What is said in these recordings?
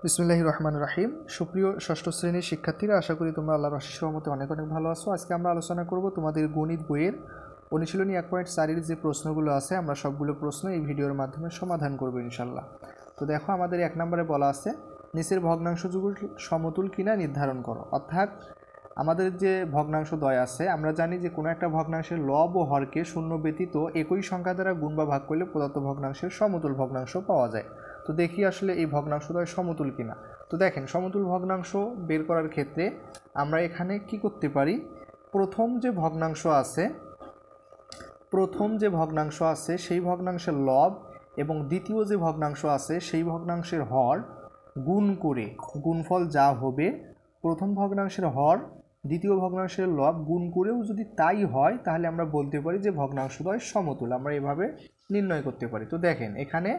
বিসমিল্লাহির রহমানির রহিম। সুপ্রিয় ষষ্ঠ শ্রেণীর শিক্ষার্থীরা, আশা করি তোমরা আল্লাহর অশেষ রহমতে অনেক অনেক ভালো আছো। আজকে আমরা আলোচনা করব তোমাদের গণিত বইয়ের অনুশীলনী 1.4 যে প্রশ্নগুলো আছে, আমরা সবগুলো প্রশ্ন এই ভিডিওর মাধ্যমে সমাধান করব ইনশাল্লাহ। তো দেখো, আমাদের 1 নম্বরে বলা আছে নিচের ভগ্নাংশগুলো সমতুল কিনা নির্ধারণ করো। অর্থাৎ আমাদের যে ভগ্নাংশদ্বয় আছে, আমরা জানি যে কোনো একটা ভগ্নাংশের লব ও হরকে শূন্য ব্যতীত একই সংখ্যা দ্বারা গুণ বা ভাগ করলে প্রদত্ত ভগ্নাংশের সমতুল ভগ্নাংশ পাওয়া যায়। তো দেখি আসলে এই ভগ্নাংশদ্বয় সমতুল কিনা। তো দেখেন, সমতুল ভগ্নাংশ বের করার ক্ষেত্রে আমরা এখানে কি করতে পারি, প্রথম যে ভগ্নাংশ আছে সেই ভগ্নাংশের লব এবং দ্বিতীয় যে ভগ্নাংশ আছে সেই ভগ্নাংশের হর গুণ করে গুণফল যা হবে, প্রথম ভগ্নাংশের হর দ্বিতীয় ভগ্নাংশের লব গুণ করেও যদি তাই হয়, তাহলে আমরা বলতে পারি যে ভগ্নাংশদ্বয় সমতুল। আমরা এভাবে নির্ণয় করতে পারি। তো দেখেন, এখানে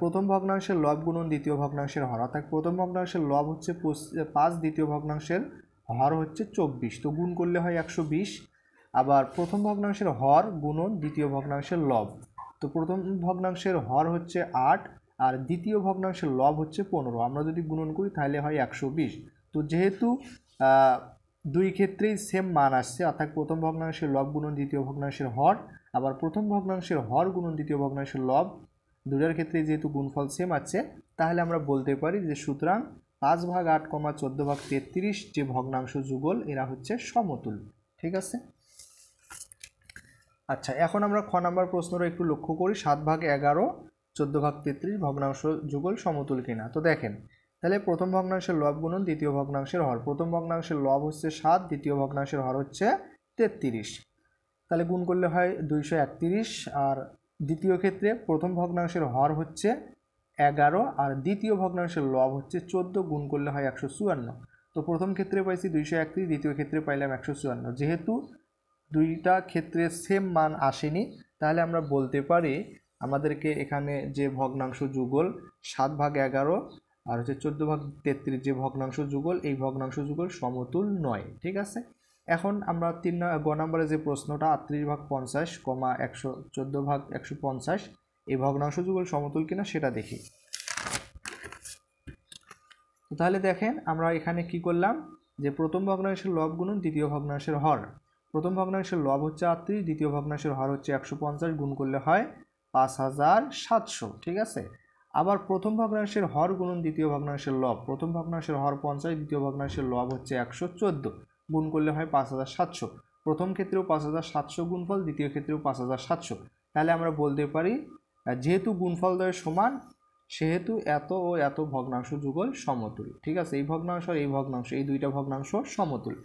প্রথম ভগ্নাংশের লব গুণন দ্বিতীয় ভগ্নাংশের হর, অর্থাৎ প্রথম ভগ্নাংশের লব হচ্ছে 5, দ্বিতীয় ভগ্নাংশের হর হচ্ছে 24, তো গুণ করলে হয় 120। আবার প্রথম ভগ্নাংশের হর গুণন দ্বিতীয় ভগ্নাংশের লব, তো প্রথম ভগ্নাংশের হর হচ্ছে 8 আর দ্বিতীয় ভগ্নাংশের লব হচ্ছে 15, আমরা যদি গুণন করি তাহলে হয় 120। তো যেহেতু দুই ক্ষেত্রেই সেম মান আসছে, অর্থাৎ প্রথম ভগ্নাংশের লব গুণন দ্বিতীয় ভগ্নাংশের হর, আবার প্রথম ভগ্নাংশের হর গুণন দ্বিতীয় ভগ্নাংশের লব, দুটার ক্ষেত্রে যেহেতু গুণফল সেম আছে, তাহলে আমরা বলতে পারি যে সুতরাং 5/8, 14/33 যে ভগ্নাংশ যুগল এরা হচ্ছে সমতুল। ঠিক আছে। আচ্ছা, এখন আমরা খ নাম্বার প্রশ্নটা একটু লক্ষ্য করি। 7/11, 14/33 ভগ্নাংশ যুগল সমতুল কিনা। তো দেখেন, তাহলে প্রথম ভগ্নাংশের লব গুণন দ্বিতীয় ভগ্নাংশের হর, প্রথম ভগ্নাংশের লব হচ্ছে 7, দ্বিতীয় ভগ্নাংশের হর হচ্ছে 33, তাহলে গুণ করলে হয় 231। আর দ্বিতীয় ক্ষেত্রে প্রথম ভগ্নাংশের হর হচ্ছে 11 আর দ্বিতীয় ভগ্নাংশের লব হচ্ছে 14, গুণ করলে হয় 154। তো প্রথম ক্ষেত্রে পাইছি 231, দ্বিতীয় ক্ষেত্রে পাইলাম 154। যেহেতু দুইটা ক্ষেত্রে সেম মান আসেনি, তাহলে আমরা বলতে পারি আমাদেরকে এখানে যে ভগ্নাংশ যুগল 7/11 আর হচ্ছে 14/33 যে ভগ্নাংশ যুগল, এই ভগ্নাংশ যুগল সমতুল নয়। ঠিক আছে। এখন আমরা গ নম্বরে যে প্রশ্নটা 38/50, 114/150 এই ভগ্নাংশ যুগল সমতুল কিনা সেটা দেখি। তাহলে দেখেন, আমরা এখানে কি করলাম, যে প্রথম ভগ্নাংশের লব গুণন দ্বিতীয় ভগ্নাংশের হর, প্রথম ভগ্নাংশের লব হচ্ছে 38, দ্বিতীয় ভগ্নাংশের হর হচ্ছে 150, গুণ করলে হয় 5700। ঠিক আছে। আবার প্রথম ভগ্নাংশের হর গুণন দ্বিতীয় ভগ্নাংশের লব, প্রথম ভগ্নাংশের হর 50, দ্বিতীয় ভগ্নাংশের লব হচ্ছে 114, গুণ করলে হয় 5700। প্রথম ক্ষেত্রেও 5700 গুণফল, দ্বিতীয় ক্ষেত্রেও 5700। তাহলে আমরা বলতে পারি যেহেতু গুণফল দ্বয় সমান, সেহেতু এত ও এত ভগ্নাংশ যুগল সমতুল। ঠিক আছে, এই ভগ্নাংশ আর এই ভগ্নাংশ, এই দুইটা ভগ্নাংশ সমতুল।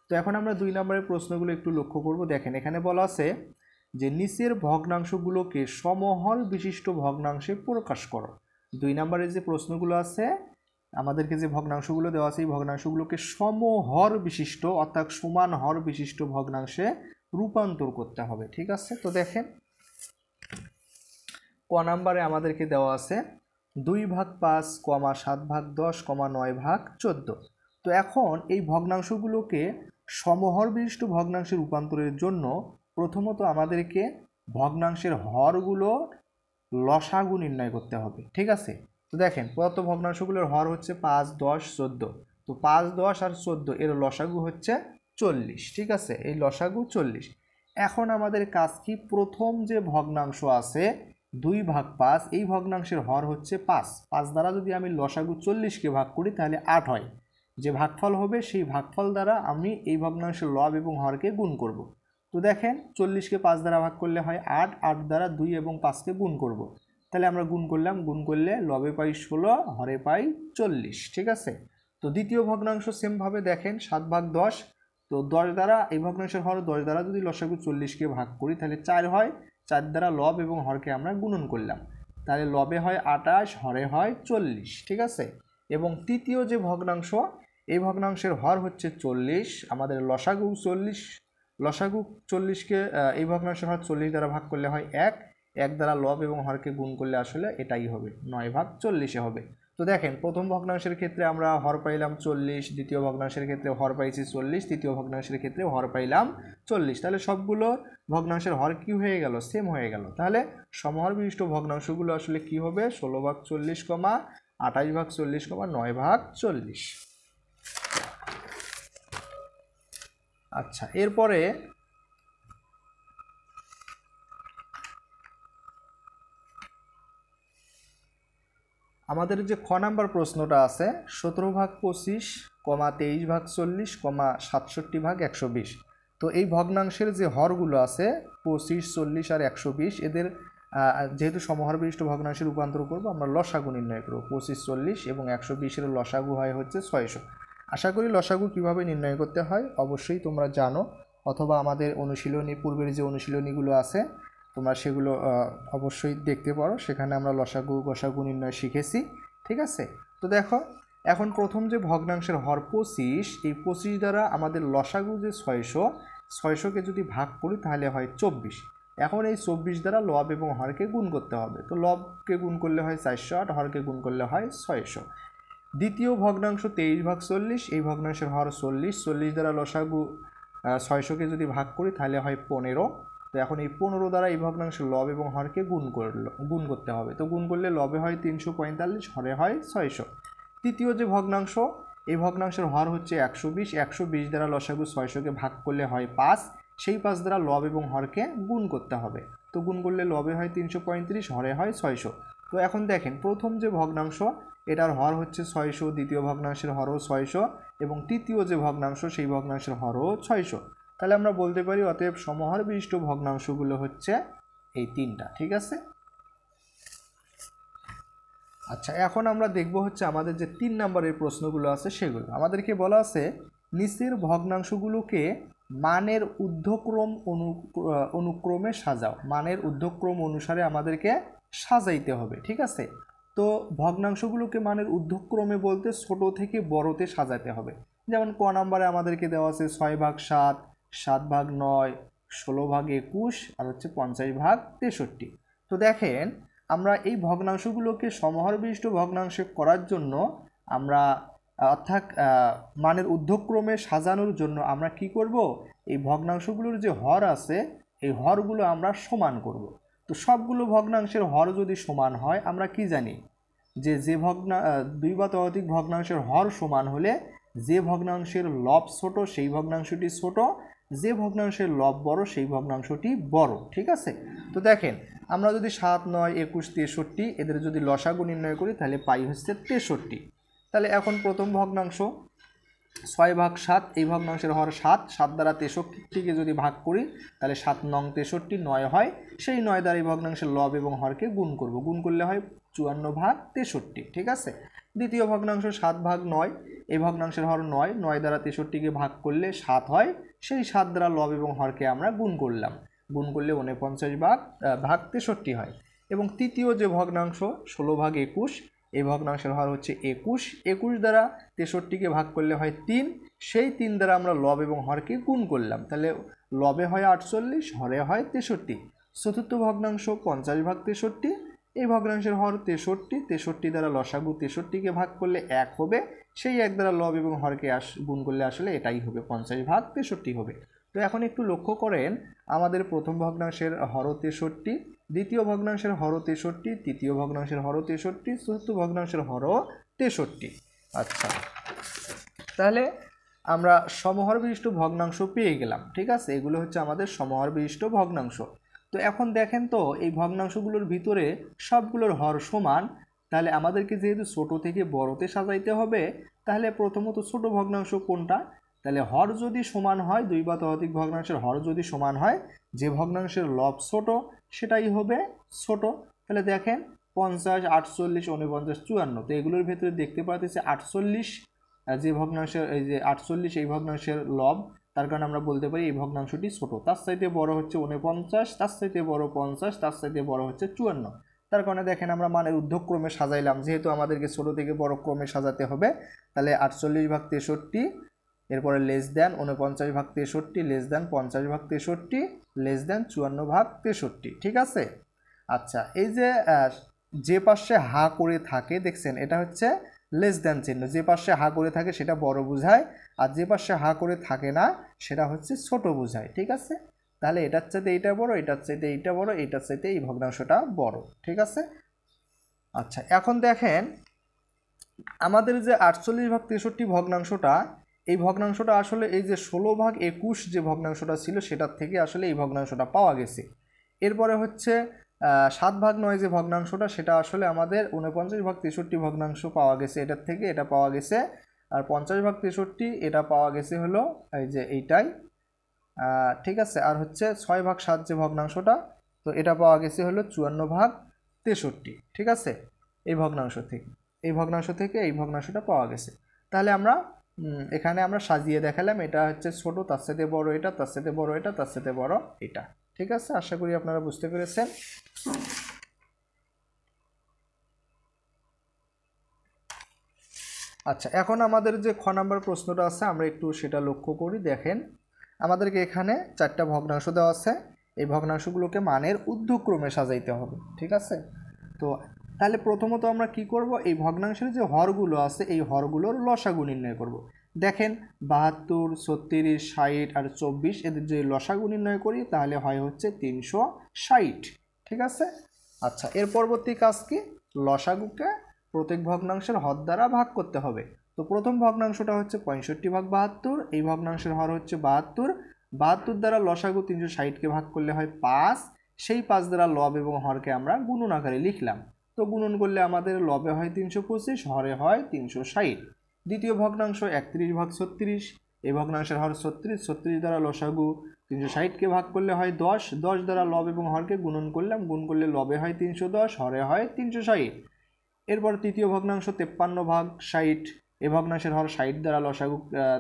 তো এখন আমরা 2 নম্বরের প্রশ্নগুলো একটু লক্ষ্য করব। দেখেন, এখানে বলা আছে যে নিচের ভগ্নাংশগুলোকে সমহর বিশিষ্ট ভগ্নাংশে প্রকাশ করো। 2 নম্বরের যে প্রশ্নগুলো আছে, আমাদেরকে যে ভগ্নাংশগুলো দেওয়া আছে, এই ভগ্নাংশগুলোকে সমহর বিশিষ্ট অর্থাৎ সমান হর বিশিষ্ট ভগ্নাংশে রূপান্তর করতে হবে। ঠিক আছে। তো দেখেন, ক নম্বরে আমাদেরকে দেওয়া আছে 2/5, 7/10, 9/14। তো এখন এই ভগ্নাংশগুলোকে সমহর বিশিষ্ট ভগ্নাংশে রূপান্তরের জন্য প্রথমত আমাদেরকে ভগ্নাংশের হরগুলো লসাগু নির্ণয় করতে হবে। ঠিক আছে। তো দেখেন, প্রদত্ত ভগ্নাংশগুলোর হর হচ্ছে 5, 10, 14। তো 5, 10 আর 14 এর লসাগু হচ্ছে 40। ঠিক আছে, এই লসাগু 40। এখন আমাদের কাজ কি, প্রথম যে ভগ্নাংশ আছে 2/5, এই ভগ্নাংশের হর হচ্ছে 5, 5 দ্বারা যদি আমি লসাগু 40কে ভাগ করি তাহলে 8 হয়। যে ভাগফল হবে সেই ভাগফল দ্বারা আমি এই ভগ্নাংশের লব এবং হরকে গুণ করব। তো দেখেন, 40কে 5 দ্বারা ভাগ করলে হয় 8, 8 দ্বারা 2 এবং 5কে গুণ করব। তাহলে আমরা গুণ করলাম, গুণ করলে লবে পাই 16, হরে পাই 40। ঠিক আছে। তো দ্বিতীয় ভগ্নাংশ সেমভাবে দেখেন, 7/10, তো 10 দ্বারা এই ভগ্নাংশের হর 10 দ্বারা যদি লসাগু 40কে ভাগ করি তাহলে 4 হয়, 4 দ্বারা লব এবং হরকে আমরা গুণন করলাম, তাহলে লবে হয় 28, হরে হয় 40। ঠিক আছে। এবং তৃতীয় যে ভগ্নাংশ, এই ভগ্নাংশের হর হচ্ছে 40, আমাদের লসাগু 40, লসাগু 40কে এই ভগ্নাংশের হর 40 দ্বারা ভাগ করলে হয় 1, 1 দ্বারা লব এবং হরকে গুণ করলে আসলে এটাই হবে, 9/40 হবে। তো দেখেন, প্রথম ভগ্নাংশের ক্ষেত্রে আমরা হর পাইলাম 40, দ্বিতীয় ভগ্নাংশের ক্ষেত্রে হর পাইছি 40, তৃতীয় ভগ্নাংশের ক্ষেত্রে হর পাইলাম 40। তাহলে সবগুলো ভগ্নাংশের হর কি হয়ে গেল, সেম হয়ে গেল। তাহলে সমহর বিশিষ্ট ভগ্নাংশগুলো আসলে কি হবে, 16/40, 28/40, 9/40। আচ্ছা, এরপরে আমাদের যে খ নাম্বার প্রশ্নটা আছে 17/25, 23/40, 67/120। তো এই ভগ্নাংশের যে হরগুলো আছে 25, 40 আর 120, এদের যেহেতু সমহর বিশিষ্ট ভগ্নাংশে রূপান্তর করব, আমরা লসাগু নির্ণয় করব। 25, 40 এবং 120-এর লসাগু হয় হচ্ছে 600। আশা করি লসাগু কিভাবে নির্ণয় করতে হয় অবশ্যই তোমরা জানো, অথবা আমাদের অনুশীলনী, পূর্বের যে অনুশীলনীগুলো আছে তোমরা সেগুলো অবশ্যই দেখতে পারো, সেখানে আমরা লসাগু গসাগু নির্ণয় শিখেছি। ঠিক আছে, তো দেখো এখন প্রথম যে ভগ্নাংশের হর 25, এই 25 দ্বারা আমাদের লসাগু যে 600কে যদি ভাগ করি তাহলে হয় 24। এখন এই 24 দ্বারা লব এবং হরকে গুণ করতে হবে। তো লবকে গুণ করলে হয় 408, হরকে গুণ করলে হয় 600। দ্বিতীয় ভগ্নাংশ 23/40, এই ভগ্নাংশের হর 40, 40 দ্বারা লসাগু 600কে যদি ভাগ করি তাহলে হয় 15। তো এখন এই 15 দ্বারা এই ভগ্নাংশের লব এবং হরকে গুণ করতে হবে। তো গুণ করলে লবে হয় 345, হরে হয় 600। তৃতীয় যে ভগ্নাংশ, এই ভগ্নাংশের হর হচ্ছে 120, 120 দ্বারা লসাগু 600কে ভাগ করলে হয় 5, সেই 5 দ্বারা লব এবং হরকে গুণ করতে হবে। তো গুণ করলে লবে হয় 335, হরে হয় 600। তো এখন দেখেন প্রথম যে ভগ্নাংশ এটার হর হচ্ছে 600, দ্বিতীয় ভগ্নাংশের হরও 600 এবং তৃতীয় যে ভগ্নাংশ সেই ভগ্নাংশের হরও 600। তাহলে আমরা বলতে পারি অতএব সমহর বিশিষ্ট ভগ্নাংশগুলো হচ্ছে এই তিনটা। ঠিক আছে, আচ্ছা এখন আমরা দেখব হচ্ছে আমাদের যে 3 নম্বরের প্রশ্নগুলো আছে সেগুলো। আমাদেরকে বলা আছে নিচের ভগ্নাংশগুলোকে মানের ঊর্ধ্বক্রম অনুক্রমে সাজাও। মানের ঊর্ধ্বক্রম অনুসারে আমাদেরকে সাজাইতে হবে। ঠিক আছে, তো ভগ্নাংশগুলোকে মানের ঊর্ধ্বক্রমে বলতে ছোট থেকে বড়তে সাজাতে হবে। যেমন ক নাম্বারে আমাদেরকে দেওয়া আছে 6/7, 7/9, 16/21 আর হচ্ছে 50/63। তো দেখেন আমরা এই ভগ্নাংশগুলোকে সমহর বিশিষ্ট ভগ্নাংশে করার জন্য আমরা অর্থাৎ মানের ঊর্ধ্বক্রমে সাজানোর জন্য আমরা কি করব, এই ভগ্নাংশগুলোর যে হর আছে এই হরগুলো আমরা সমান করব। তো সবগুলো ভগ্নাংশের হর যদি সমান হয় আমরা কি জানি যে দুই বা ততোধিক ভগ্নাংশের হর সমান হলে যে ভগ্নাংশের লব ছোট সেই ভগ্নাংশটি ছোট, যে ভগ্নাংশের লব বড় সেই ভগ্নাংশটি বড়। ঠিক আছে, তো দেখেন আমরা যদি 7, 9, 21, 63 এদের যদি লসাগু নির্ণয় করি তাহলে পাই হচ্ছে 63। তাহলে এখন প্রথম ভগ্নাংশ 6/7, এই ভগ্নাংশের হর 7, 7 দ্বারা 63কে যদি ভাগ করি তাহলে 7 নং 63, 9 হয়। সেই 9 দ্বারা এই ভগ্নাংশের লব এবং হরকে গুণ করব, গুণ করলে হয় 54/63। ঠিক আছে, দ্বিতীয় ভগ্নাংশ 7/9, এই ভগ্নাংশের হর 9, 9 দ্বারা 63কে ভাগ করলে 7 হয়। সেই 7 দ্বারা লব এবং হরকে আমরা গুণ করলাম, গুণ করলে 49/63 হয়। এবং তৃতীয় যে ভগ্নাংশ 16/21, এই ভগ্নাংশের হর হচ্ছে 21, 21 দ্বারা 63কে ভাগ করলে হয় 3, সেই 3 দ্বারা আমরা লব এবং হরকে গুণ করলাম, তাহলে লবে হয় 48, হরে হয় 63। চতুর্থ ভগ্নাংশ 50/63, এই ভগ্নাংশের হর 63, 63 দ্বারা লসাগু 63কে ভাগ করলে 1 হবে, সেই 1 দ্বারা লব এবং হরকে গুণ করলে আসলে এটাই হবে 50/63 হবে। তো এখন একটু লক্ষ্য করেন আমাদের প্রথম ভগ্নাংশের হর 63, দ্বিতীয় ভগ্নাংশের হর 63, তৃতীয় ভগ্নাংশের হর 63, চতুর্থ ভগ্নাংশের হর 63। আচ্ছা, তাহলে আমরা সমহর বিশিষ্ট ভগ্নাংশ পেয়ে গেলাম। ঠিক আছে, এগুলো হচ্ছে আমাদের সমহর বিশিষ্ট ভগ্নাংশ। তো এখন দেখেন তো এই ভগ্নাংশগুলোর ভিতরে সবগুলোর হর সমান, তাহলে আমাদেরকে যেহেতু ছোট থেকে বড়তে সাজাইতে হবে, তাহলে প্রথমত ছোট ভগ্নাংশ কোনটা, তাহলে হর যদি সমান হয়, দুই বা ততোধিক ভগ্নাংশের হর যদি সমান হয়, যে ভগ্নাংশের লব ছোট সেটাই হবে ছোট। তাহলে দেখেন 50, 48, 49, 54, তো এগুলোর ভেতরে দেখতে পাচ্ছি 48 যে ভগ্নাংশের, এই যে 48 এই ভগ্নাংশের লব, তার কারণে আমরা বলতে পারি এই ভগ্নাংশটি ছোট। তার চাইতে বড় হচ্ছে 49, তার চাইতে বড় 50, তার চাইতে বড় হচ্ছে 54। তার কারণে দেখেন আমরা মানের ঊর্ধ্বক্রমে সাজাইলাম, যেহেতু আমাদেরকে ছোট থেকে বড় ক্রমে সাজাতে হবে, তাহলে 48/63, এরপরে less than 49/63, less than 50/63, less than 54/63। ঠিক আছে, আচ্ছা এই যে পাশে হা করে থাকে দেখছেন এটা হচ্ছে লেস দেন চিহ্ন, যে পাশে হা করে থাকে সেটা বড় বোঝায়, আর যে পাশে হা করে থাকে না সেটা হচ্ছে ছোট বোঝায়। ঠিক আছে, তাহলে এটার চাইতে এইটা বড়, এটার চাইতে এইটা বড়, এটার চাইতে এই ভগ্নাংশটা বড়। ঠিক আছে, আচ্ছা এখন দেখেন আমাদের যে 48/63 ভগ্নাংশটা, এই ভগ্নাংশটা আসলে এই যে 16/21 যে ভগ্নাংশটা ছিল সেটার থেকে আসলে এই ভগ্নাংশটা পাওয়া গেছে। এরপরে হচ্ছে 7/9 যে ভগ্নাংশটা, সেটা আসলে আমাদের 49/63 ভগ্নাংশ পাওয়া গেছে এটার থেকে, এটা পাওয়া গেছে। আর 50/63 এটা পাওয়া গেছে হলো এই যে এইটাই, ঠিক আছে। আর হচ্ছে 6/7 যে ভগ্নাংশটা, তো এটা পাওয়া গেছে হলো 54/63, ঠিক আছে। এই ভগ্নাংশ থেকে এই ভগ্নাংশটা পাওয়া গেছে। তাহলে আমরা এখানে আমরা সাজিয়ে দেখালাম, এটা হচ্ছে ছোট, তার সাথে বড় এটা, তার সাথে বড় এটা, তার সাথে বড় এটা, ঠিক আছে। আশা করি আপনারা বুঝতে পেরেছেন। আচ্ছা, এখন আমাদের যে খ নাম্বার প্রশ্নটা আছে আমরা একটু সেটা লক্ষ্য করি। দেখেন, আমাদেরকে এখানে 4টা ভগ্নাংশ দেওয়া আছে, এই ভগ্নাংশগুলোকে মানের ঊর্ধ্বক্রমে সাজাইতে হবে, ঠিক আছে। তো তাহলে প্রথমত আমরা কি করব, এই ভগ্নাংশের যে হরগুলো আছে এই হরগুলোর লসাগু নির্ণয় করব। দেখেন 72, 36, 60 আর 24 এদের যে লসাগু নির্ণয় করি তাহলে হয় হচ্ছে 360, ঠিক আছে। আচ্ছা, এর পরবর্তী কাজ কি, লসাগুকে প্রত্যেক ভগ্নাংশের হর দ্বারা ভাগ করতে হবে। তো প্রথম ভগ্নাংশটা হচ্ছে 65/72, এই ভগ্নাংশের হর হচ্ছে 72, 72 দ্বারা লসাগু 360কে ভাগ করলে হয় 5, সেই 5 দ্বারা লব এবং হরকে আমরা গুণন আকারে লিখলাম। তো গুণন করলে আমাদের লবে হয় 325, হরে হয় 360। দ্বিতীয় ভগ্নাংশ 31/36, এই ভগ্নাংশের হর 36, 36 দ্বারা লসাগু 360কে ভাগ করলে হয় 10, 10 দ্বারা লব এবং হরকে গুণন করলাম, গুণ করলে লবে হয় 310, হরে হয় 360। এরপর তৃতীয় ভগ্নাংশ 53/60, এই ভগ্নাংশের হর 60 দ্বারা লসাগু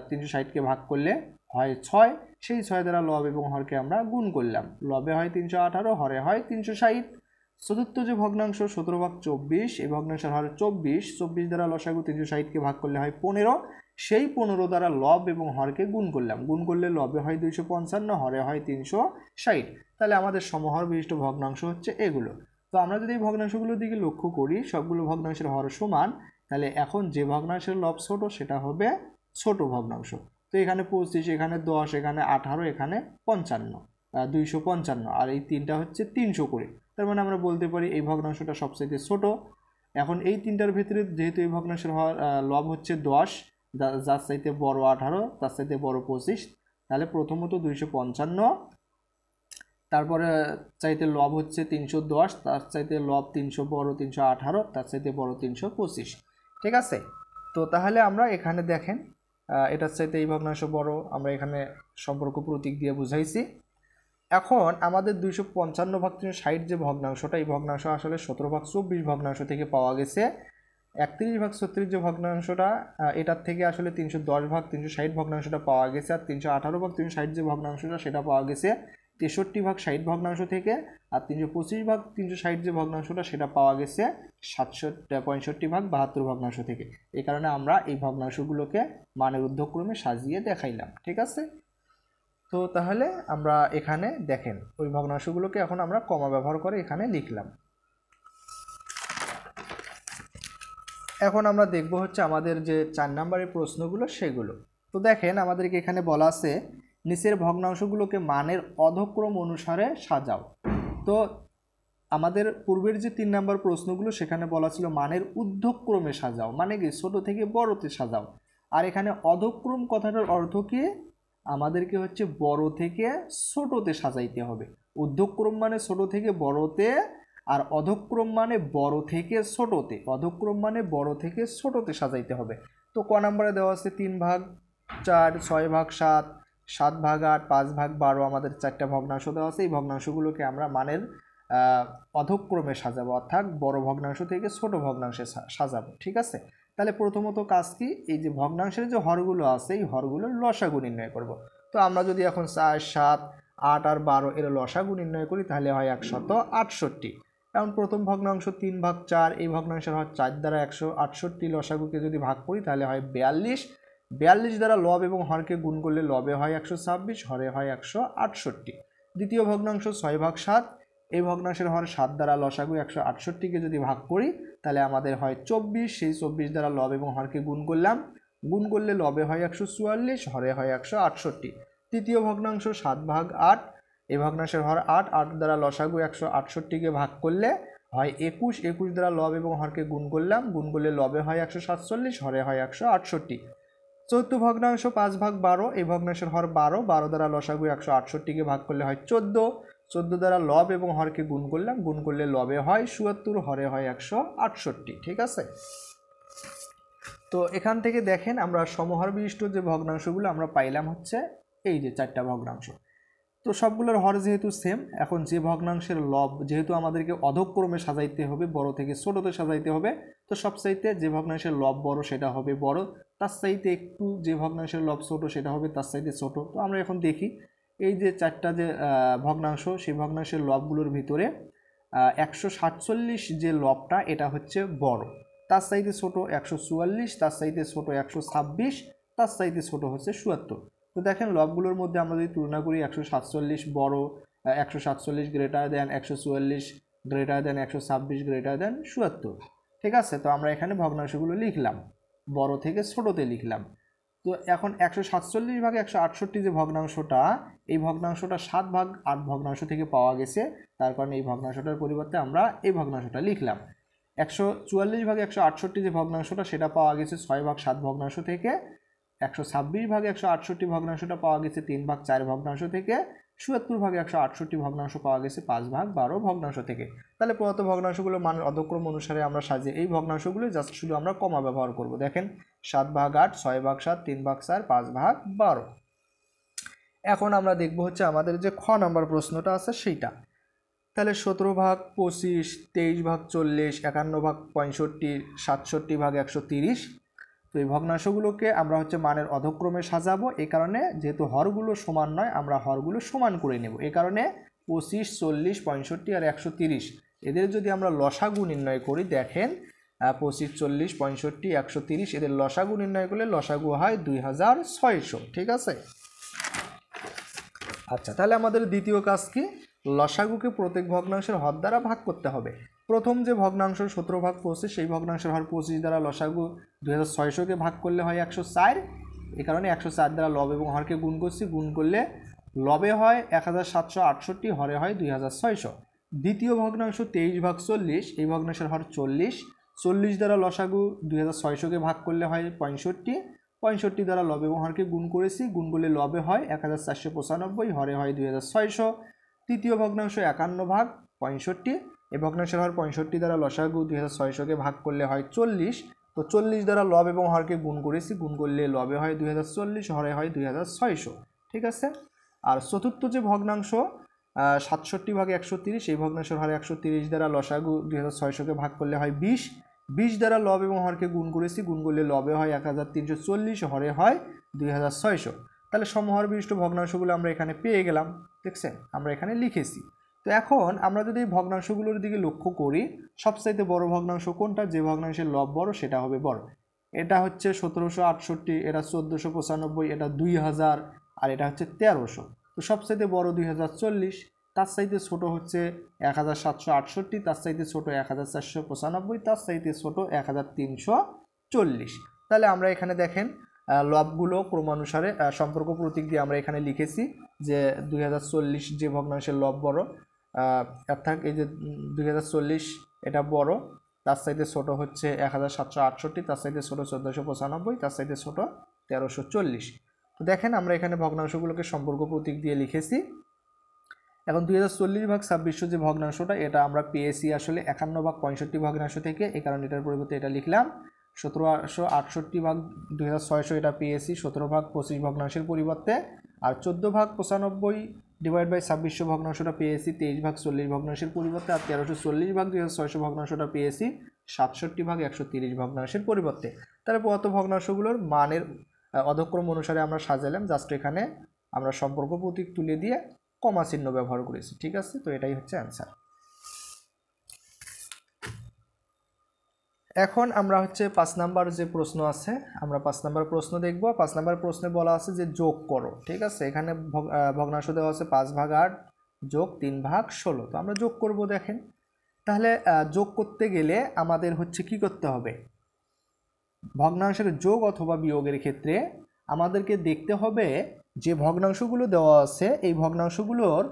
360কে ভাগ করলে হয় 6, সেই 6 দ্বারা লব এবং হরকে আমরা গুণ করলাম, লবে হয় 318, হরে হয় 360। চতুর্থ যে ভগ্নাংশ 17/24, এই ভগ্নাংশের হর 24, 24 দ্বারা লসাগু 360কে ভাগ করলে হয় 15, সেই 15 দ্বারা লব এবং হরকে গুণ করলাম, গুণ করলে লবে হয় 255, হরে হয় 360। তাহলে আমাদের সমহর বিশিষ্ট ভগ্নাংশ হচ্ছে এগুলো। তো আমরা যদি এই ভগ্নাংশগুলোর দিকে লক্ষ্য করি, সবগুলো ভগ্নাংশের হর সমান, তাহলে এখন যে ভগ্নাংশের লব ছোট সেটা হবে ছোট ভগ্নাংশ। তো এখানে 25, এখানে 10, এখানে 18, এখানে 55, 255, আর এই তিনটা হচ্ছে 300 করে। তার মানে আমরা বলতে পারি এই ভগ্নাংশটা সবচেয়ে ছোট। এখন এই তিনটার ভিতরে যেহেতু এই ভগ্নাংশের লব হচ্ছে 10, যার চাইতে বড় 18, তার চাইতে বড় 25, তাহলে প্রথমত 255, তারপরে চাইতে লব হচ্ছে 310, তার চাইতে লব 300 বড় 318, তার চাইতে বড় 325, ঠিক আছে। তো তাহলে আমরা এখানে দেখেন এটার চাইতে এই ভগ্নাংশ বড়, আমরা এখানে সম্পর্ক প্রতীক দিয়ে বুঝাইছি। এখন আমাদের 255/360 যে ভগ্নাংশটা, এই ভগ্নাংশ আসলে 17/24 ভগ্নাংশ থেকে পাওয়া গেছে। 31/36 যে ভগ্নাংশটা, এটার থেকে আসলে 310/360 ভগ্নাংশটা পাওয়া গেছে। আর 318/360 যে ভগ্নাংশটা সেটা পাওয়া গেছে 63/60 ভগ্নাংশ থেকে। আর 325/360 যে ভগ্নাংশটা সেটা পাওয়া গেছে 65/72 ভগ্নাংশ থেকে। এই কারণে আমরা এই ভগ্নাংশগুলোকে মানের ঊর্ধ্বক্রমে সাজিয়ে দেখাইলাম, ঠিক আছে। তো তাহলে আমরা এখানে দেখেন ওই ভগ্নাংশগুলোকে এখন আমরা কমা ব্যবহার করে এখানে লিখলাম। এখন আমরা দেখব হচ্ছে আমাদের যে 4 নম্বরের প্রশ্নগুলো সেগুলো। তো দেখেন আমাদেরকে এখানে বলা আছে নিচের ভগ্নাংশগুলোকে মানের অধক্রম অনুসারে সাজাও। তো আমাদের পূর্বের যে 3 নম্বর প্রশ্নগুলো সেখানে বলা ছিল মানের ঊর্ধ্বক্রমে সাজাও, মানে কি ছোট থেকে বড়তে সাজাও। আর এখানে অধক্রম কথাটার অর্থ কি, আমাদেরকে হচ্ছে বড় থেকে ছোটতে সাজাইতে হবে। ঊর্ধ্বক্রম মানে ছোট থেকে বড়তে, আর অধক্রম মানে বড় থেকে ছোটতে, অধক্রম মানে বড় থেকে ছোটতে সাজাইতে হবে। তো ক নম্বরে দেওয়া আছে 3/4, 6/7, 7/8, 5/12, আমাদের 4টা ভগ্নাংশ দেওয়া আছে। এই ভগ্নাংশগুলোকে আমরা মানের অধক্রমে সাজাবো, অর্থাৎ বড় ভগ্নাংশ থেকে ছোট ভগ্নাংশে সাজাবো, ঠিক আছে। তাহলে প্রথমত কাজ কি, এই যে ভগ্নাংশের যে হরগুলো আছে এই হরগুলোর লসাগু নির্ণয় করব। তো আমরা যদি এখন 4, 7, 8 আর 12 এর লসাগু নির্ণয় করি তাহলে হয় 168। কারণ প্রথম ভগ্নাংশ 3/4, এই ভগ্নাংশের হয় 4 দ্বারা 168, লসাগুকে যদি ভাগ করি তাহলে হয় 42, 42 দ্বারা লব এবং হরকে গুণ করলে লবে হয় 126, হরে হয় 168। দ্বিতীয় ভগ্নাংশ 6/7, এই ভগ্নাংশের হর 7 দ্বারা লসাগু 168কে যদি ভাগ করি তাহলে আমাদের হয় 24, সেই 24 দ্বারা লব এবং হরকে গুণ করলাম, গুণ করলে লবে হয় 144, হরে হয় 168। তৃতীয় ভগ্নাংশ 7/8, এই ভগ্নাংশের হর 8, 8 দ্বারা লসাগু 168কে ভাগ করলে হয় 21, 21 দ্বারা লব এবং হরকে গুণ করলাম, গুণ করলে লবে হয় 147, হরে হয় 168। 14 ভগ্নাংশ 5 ভাগ 12, এই ভগ্নাংশের হর 12, 12 দ্বারা লসাগু 168কে ভাগ করলে হয় 14, 14 দ্বারা লব এবং হরকে গুণ করলাম, গুণ করলে লবে হয় 77, হরে হয় 168। ঠিক আছে, তো এখান থেকে দেখেন আমরা সমহর বিশিষ্ট যে ভগ্নাংশগুলো আমরা পাইলাম হচ্ছে এই যে 4টা ভগ্নাংশ। তো সবগুলোর হর যেহেতু সেম, এখন যে ভগ্নাংশের লব যেহেতু আমাদেরকে অধক্রমে সাজাইতে হবে, বড় থেকে ছোটতে সাজাইতে হবে, তো সবচাইতে যে ভগ্নাংশের লব বড় সেটা হবে বড়, তার চাইতে একটু যে ভগ্নাংশের লব ছোট সেটা হবে তার চাইতে ছোট। তো আমরা এখন দেখি এই যে 4টা যে ভগ্নাংশ, সেই ভগ্নাংশের লবগুলোর ভিতরে 147 যে লবটা এটা হচ্ছে বড়, তার চাইতে ছোট 144, তার চাইতে ছোট 126, তার চাইতে ছোট হচ্ছে 77। তো দেখেন লবগুলোর মধ্যে আমরা যদি তুলনা করি 147 বড়, 147 greater than 144, greater than 126, greater than 77। ঠিক আছে, তো আমরা এখানে ভগ্নাংশগুলো লিখলাম, বড় থেকে ছোটতে লিখলাম। তো এখন 147 ভাগে 168 যে ভগ্নাংশটা, এই ভগ্নাংশটা 7 ভাগ 8 ভগ্নাংশ থেকে পাওয়া গেছে, তার কারণে এই ভগ্নাংশটার পরিবর্তে আমরা এই ভগ্নাংশটা লিখলাম। 144 ভাগে 168 যে ভগ্নাংশটা সেটা পাওয়া গেছে 6 ভাগ 7 ভগ্নাংশ থেকে, 126 ভাগে 168 ভগ্নাংশটা পাওয়া গেছে 3 ভাগ 4 ভগ্নাংশ থেকে, 77 ভাগে 168 ভগ্নাংশ পাওয়া গেছে 5 ভাগ 12 ভগ্নাংশ থেকে। তাহলে প্রদত্ত ভগ্নাংশগুলো মানের অধক্রম অনুসারে আমরা সাজিয়ে এই ভগ্নাংশগুলো জাস্ট শুধু আমরা কমা ব্যবহার করব। দেখেন 7 ভাগ 8, 6 ভাগ 7, 3 ভাগ 4, 5 ভাগ 12। এখন আমরা দেখব হচ্ছে আমাদের যে খ নাম্বার প্রশ্নটা আছে সেইটা। তাহলে 17 ভাগ 25, 23 ভাগ 40, 51 ভাগ 65, 67 ভাগ 130। তো এই ভগ্নাংশগুলোকে আমরা হচ্ছে মানের অধক্রমে সাজাবো, এই কারণে যেহেতু হরগুলো সমান নয় আমরা হরগুলো সমান করে নেব। এই কারণে 25, 40, 65 আর 130 এদের যদি আমরা লসাগু নির্ণয় করি, দেখেন 25, 40, 65, 130 এদের লসাগু নির্ণয় করলে লসাগু হয় 2600। ঠিক আছে, আচ্ছা তাহলে আমাদের দ্বিতীয় কাজ কি, লসাগুকে প্রত্যেক ভগ্নাংশের হর দ্বারা ভাগ করতে হবে। প্রথম যে ভগ্নাংশ 17 ভাগ 25, সেই ভগ্নাংশের হর 25 দ্বারা লসাগু 2600কে ভাগ করলে হয় 104, এই কারণে 104 দ্বারা লব এবং হরকে গুণ করছি, গুণ করলে লবে হয় 1768, হরে হয় 2600। দ্বিতীয় ভগ্নাংশ 23 ভাগ 40, এই ভগ্নাংশের হর 40, 40 দ্বারা লসাগু 2600কে ভাগ করলে হয় 65, 65 দ্বারা লব এবং হরকে গুণ করেছি, গুণ করলে লবে হয় 1495, হরে হয় 2600। তৃতীয় ভগ্নাংশ 51 ভাগ 65, এই ভগ্নাংশের হর 65 দ্বারা লসাগু 2600কে ভাগ করলে হয় 40, তো 40 দ্বারা লব এবং হরকে গুণ করেছি, গুণ করলে লবে হয় 2040, হরে হয় 2600। ঠিক আছে, আর চতুর্থ যে ভগ্নাংশ 67 ভাগে 130, এই ভগ্নাংশের হর 130 দ্বারা লসাগু 2600কে ভাগ করলে হয় 20, 20 দ্বারা লব এবং হরকে গুণ করেছি, গুণ করলে লবে হয় 1340, হরে হয় 2600। তাহলে সমহর বিশিষ্ট ভগ্নাংশগুলো আমরা এখানে পেয়ে গেলাম, দেখছেন আমরা এখানে লিখেছি। তো এখন আমরা যদি এই ভগ্নাংশগুলোর দিকে লক্ষ্য করি, সবচাইতে বড় ভগ্নাংশ কোনটা, যে ভগ্নাংশের লব বড় সেটা হবে বড়। এটা হচ্ছে 1768, এটা 1495, এটা 2000, আর এটা হচ্ছে 1300। তো সবচাইতে বড় 2040, তার চাইতে ছোট হচ্ছে 1768, তার চাইতে ছোট 1495, তার চাইতে ছোট 1340। তাহলে আমরা এখানে দেখেন লবগুলো ক্রমানুসারে সম্পর্ক প্রতীক দিয়ে আমরা এখানে লিখেছি যে 2040 যে ভগ্নাংশের লব বড়, অর্থাৎ এই যে 2040 এটা বড়, তার চাইতে ছোট হচ্ছে 1768, তার চাইতে ছোট 1495, তার চাইতে ছোট 1340। তো দেখেন আমরা এখানে ভগ্নাংশগুলোকে সম্পর্ক প্রতীক দিয়ে লিখেছি। এখন 2040 ভাগ 2600 যে ভগ্নাংশটা এটা আমরা পেয়েছি আসলে 51 ভাগ 65 ভগ্নাংশ থেকে, এই কারণে এটার পরিবর্তে এটা লিখলাম। 1768 ভাগ 2600 এটা পেয়েছি 17 ভাগ 25 ভগ্নাংশের পরিবর্তে, আর 14 ভাগ 95 ডিভাইড বাই 2600 ভগ্নাংশটা পেয়েছি 23 ভাগ 40 ভগ্নাংশের পরিবর্তে, আর 1340 ভাগ 2600 ভগ্নাংশটা পেয়েছি 67 ভাগ 130 ভগ্নাংশের পরিবর্তে। তাহলে প্রদত্ত ভগ্নাংশগুলোর মানের অধক্রম অনুসারে আমরা সাজালাম, জাস্ট এখানে আমরা সম্পর্ক প্রতীক তুলে দিয়ে কমা চিহ্ন ব্যবহার করেছি। ঠিক আছে, তো এটাই হচ্ছে অ্যান্সার। এখন আমরা হচ্ছে 5 নাম্বার যে প্রশ্ন আছে, আমরা 5 নাম্বার প্রশ্ন দেখব। 5 নাম্বার প্রশ্নে বলা আছে যে যোগ করো। ঠিক আছে, এখানে ভগ্নাংশ দেওয়া আছে 5 ভাগ 8 যোগ 3 ভাগ 16। তো আমরা যোগ করব। দেখেন তাহলে যোগ করতে গেলে আমাদের হচ্ছে কি করতে হবে, ভগ্নাংশের যোগ অথবা বিয়োগের ক্ষেত্রে আমাদেরকে দেখতে হবে যে ভগ্নাংশগুলো দেওয়া আছে এই ভগ্নাংশগুলোর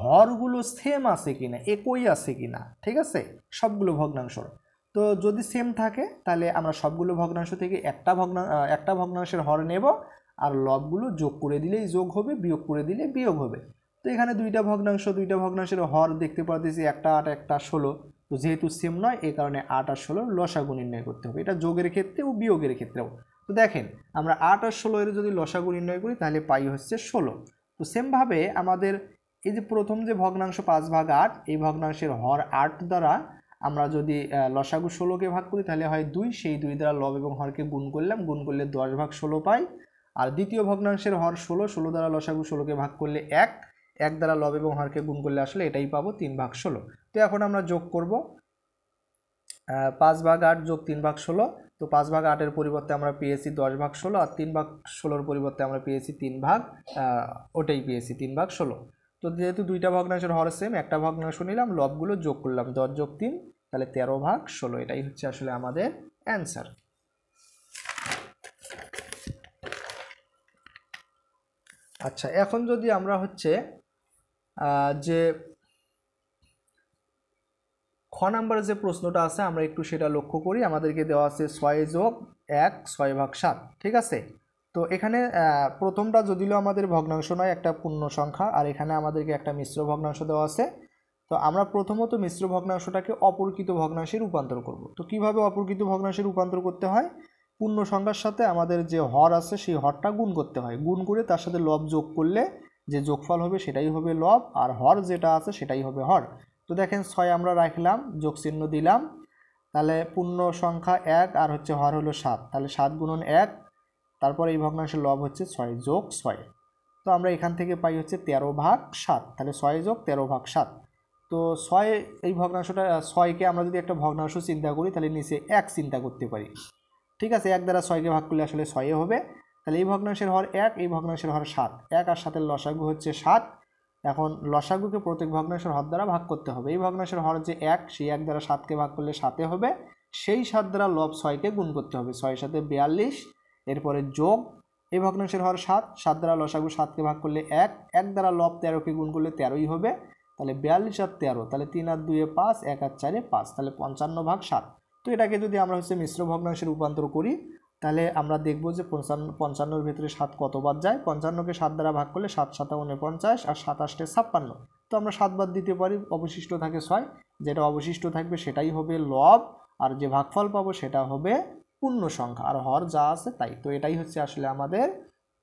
হরগুলো সেম আছে কিনা, একই আছে কিনা, ঠিক আছে, সবগুলো ভগ্নাংশর। তো যদি সেম থাকে তাহলে আমরা সবগুলো ভগ্নাংশ থেকে একটা ভগ্নাংশের হর নেব, আর লবগুলো যোগ করে দিলেই যোগ হবে, বিয়োগ করে দিলে বিয়োগ হবে। তো এখানে দুইটা ভগ্নাংশের হর দেখতে পাচ্ছি, একটা 8 একটা 16। তো যেহেতু সেম নয় এই কারণে 8 আর 16 লসাগু নির্ণয় করতে হবে, এটা যোগের ক্ষেত্রে ও বিয়োগের ক্ষেত্রেও। তো দেখেন আমরা 8 আর 16 এর যদি লসাগু নির্ণয় করি তাহলে পাই হচ্ছে 16। তো সেমভাবে আমাদের এই যে প্রথম যে ভগ্নাংশ 5/8, এই ভগ্নাংশের হর 8 দ্বারা আমরা যদি লসাগু 16কে ভাগ করি তাহলে হয় 2, সেই 2 দ্বারা লব এবং হরকে গুণ করলাম, গুণ করলে 10/16 পাই। আর দ্বিতীয় ভগ্নাংশের হর 16 দ্বারা লসাগু 16কে ভাগ করলে 1 দ্বারা লব এবং হরকে গুণ করলে আসলে এটাই পাবো 3/16। তো এখন আমরা যোগ করব 5/8 যোগ 3/16। তো 5/8-এর পরিবর্তে আমরা পেয়েছি 10/16, আর 3/16-র পরিবর্তে আমরা পেয়েছি 3/16। তো যেহেতু দুইটা ভগ্নাংশের হর সেম, একটা ভগ্নাংশ নিলাম, লবগুলো যোগ করলাম, 10 যোগ 3 তাহলে 13/16। এটাই হচ্ছে আসলে আমাদের অ্যান্সার। আচ্ছা, এখন যদি আমরা হচ্ছে যে খ নাম্বার যে প্রশ্নটা আছে আমরা একটু সেটা লক্ষ্য করি। আমাদেরকে দেওয়া আছে 6 যোগ 1 6/7, ঠিক আছে। তো এখানে প্রথমটা যদিও আমাদের ভগ্নাংশ নয়, একটা পূর্ণ সংখ্যা, আর এখানে আমাদেরকে একটা মিশ্র ভগ্নাংশ দেওয়া আছে। তো আমরা প্রথমত মিশ্র ভগ্নাংশটাকে অপরকৃত ভগ্নাংশে রূপান্তর করব। তো কিভাবে অপরকৃত ভগ্নাংশে রূপান্তর করতে হয়, পূর্ণ সংখ্যার সাথে আমাদের যে হর আছে সেই হরটা গুণ করতে হয়, গুণ করে তার সাথে লব যোগ করলে যে যোগফল হবে সেটাই হবে লব, আর হর যেটা আছে সেটাই হবে হর। তো দেখেন 6 আমরা রাখলাম, যোগ চিহ্ন দিলাম, তাহলে পূর্ণ সংখ্যা 1 আর হচ্ছে হর হলো 7, তাহলে 7 গুণন 1, তারপর এই ভগ্নাংশের লব হচ্ছে 6 যোগ 6। তো আমরা এখান থেকে পাই হচ্ছে 13/7, তাহলে 6 যোগ 13/7। তো 6 এই ভগ্নাংশটা 6কে আমরা যদি একটা ভগ্নাংশ চিন্তা করি তাহলে নিচে 1 চিন্তা করতে পারি, ঠিক আছে। 1 দ্বারা 6কে ভাগ করলে আসলে 6 হবে। তাহলে এই ভগ্নাংশের হর 1, এই ভগ্নাংশের হর 7, 1 আর 7-এর লসাগু হচ্ছে 7। এখন লসাগুকে প্রত্যেক ভগ্নাংশের হর দ্বারা ভাগ করতে হবে। এই ভগ্নাংশের হর যে 1, সেই 1 দ্বারা 7কে ভাগ করলে 7 হবে, সেই 7 দ্বারা লব 6কে গুণ করতে হবে, 6 7 42, এরপরে যোগ এই ভগ্নাংশের হর 7, 7 দ্বারা লসাগু 7কে ভাগ করলে 1, 1 দ্বারা লব 13কে গুণ করলে 13ই হবে, তাহলে 42 আর 13, তাহলে 3 আর 2 5, 1 আর 4 5, তাহলে 55/7। তো এটাকে যদি আমরা হচ্ছে মিশ্র ভগ্নাংশে রূপান্তর করি তাহলে আমরা দেখব যে 55-এর ভেতরে 7 কতবার যায়। 55কে 7 দ্বারা ভাগ করলে 7 7 49 আর 7 8 56। তো আমরা 7 বাদ দিতে পারি, অবশিষ্ট থাকে 6, যেটা অবশিষ্ট থাকবে সেটাই হবে লব, আর যে ভাগফল পাবো সেটা হবে পূর্ণ সংখ্যা, আর হর যা আছে তাই। তো এটাই হচ্ছে আসলে আমাদের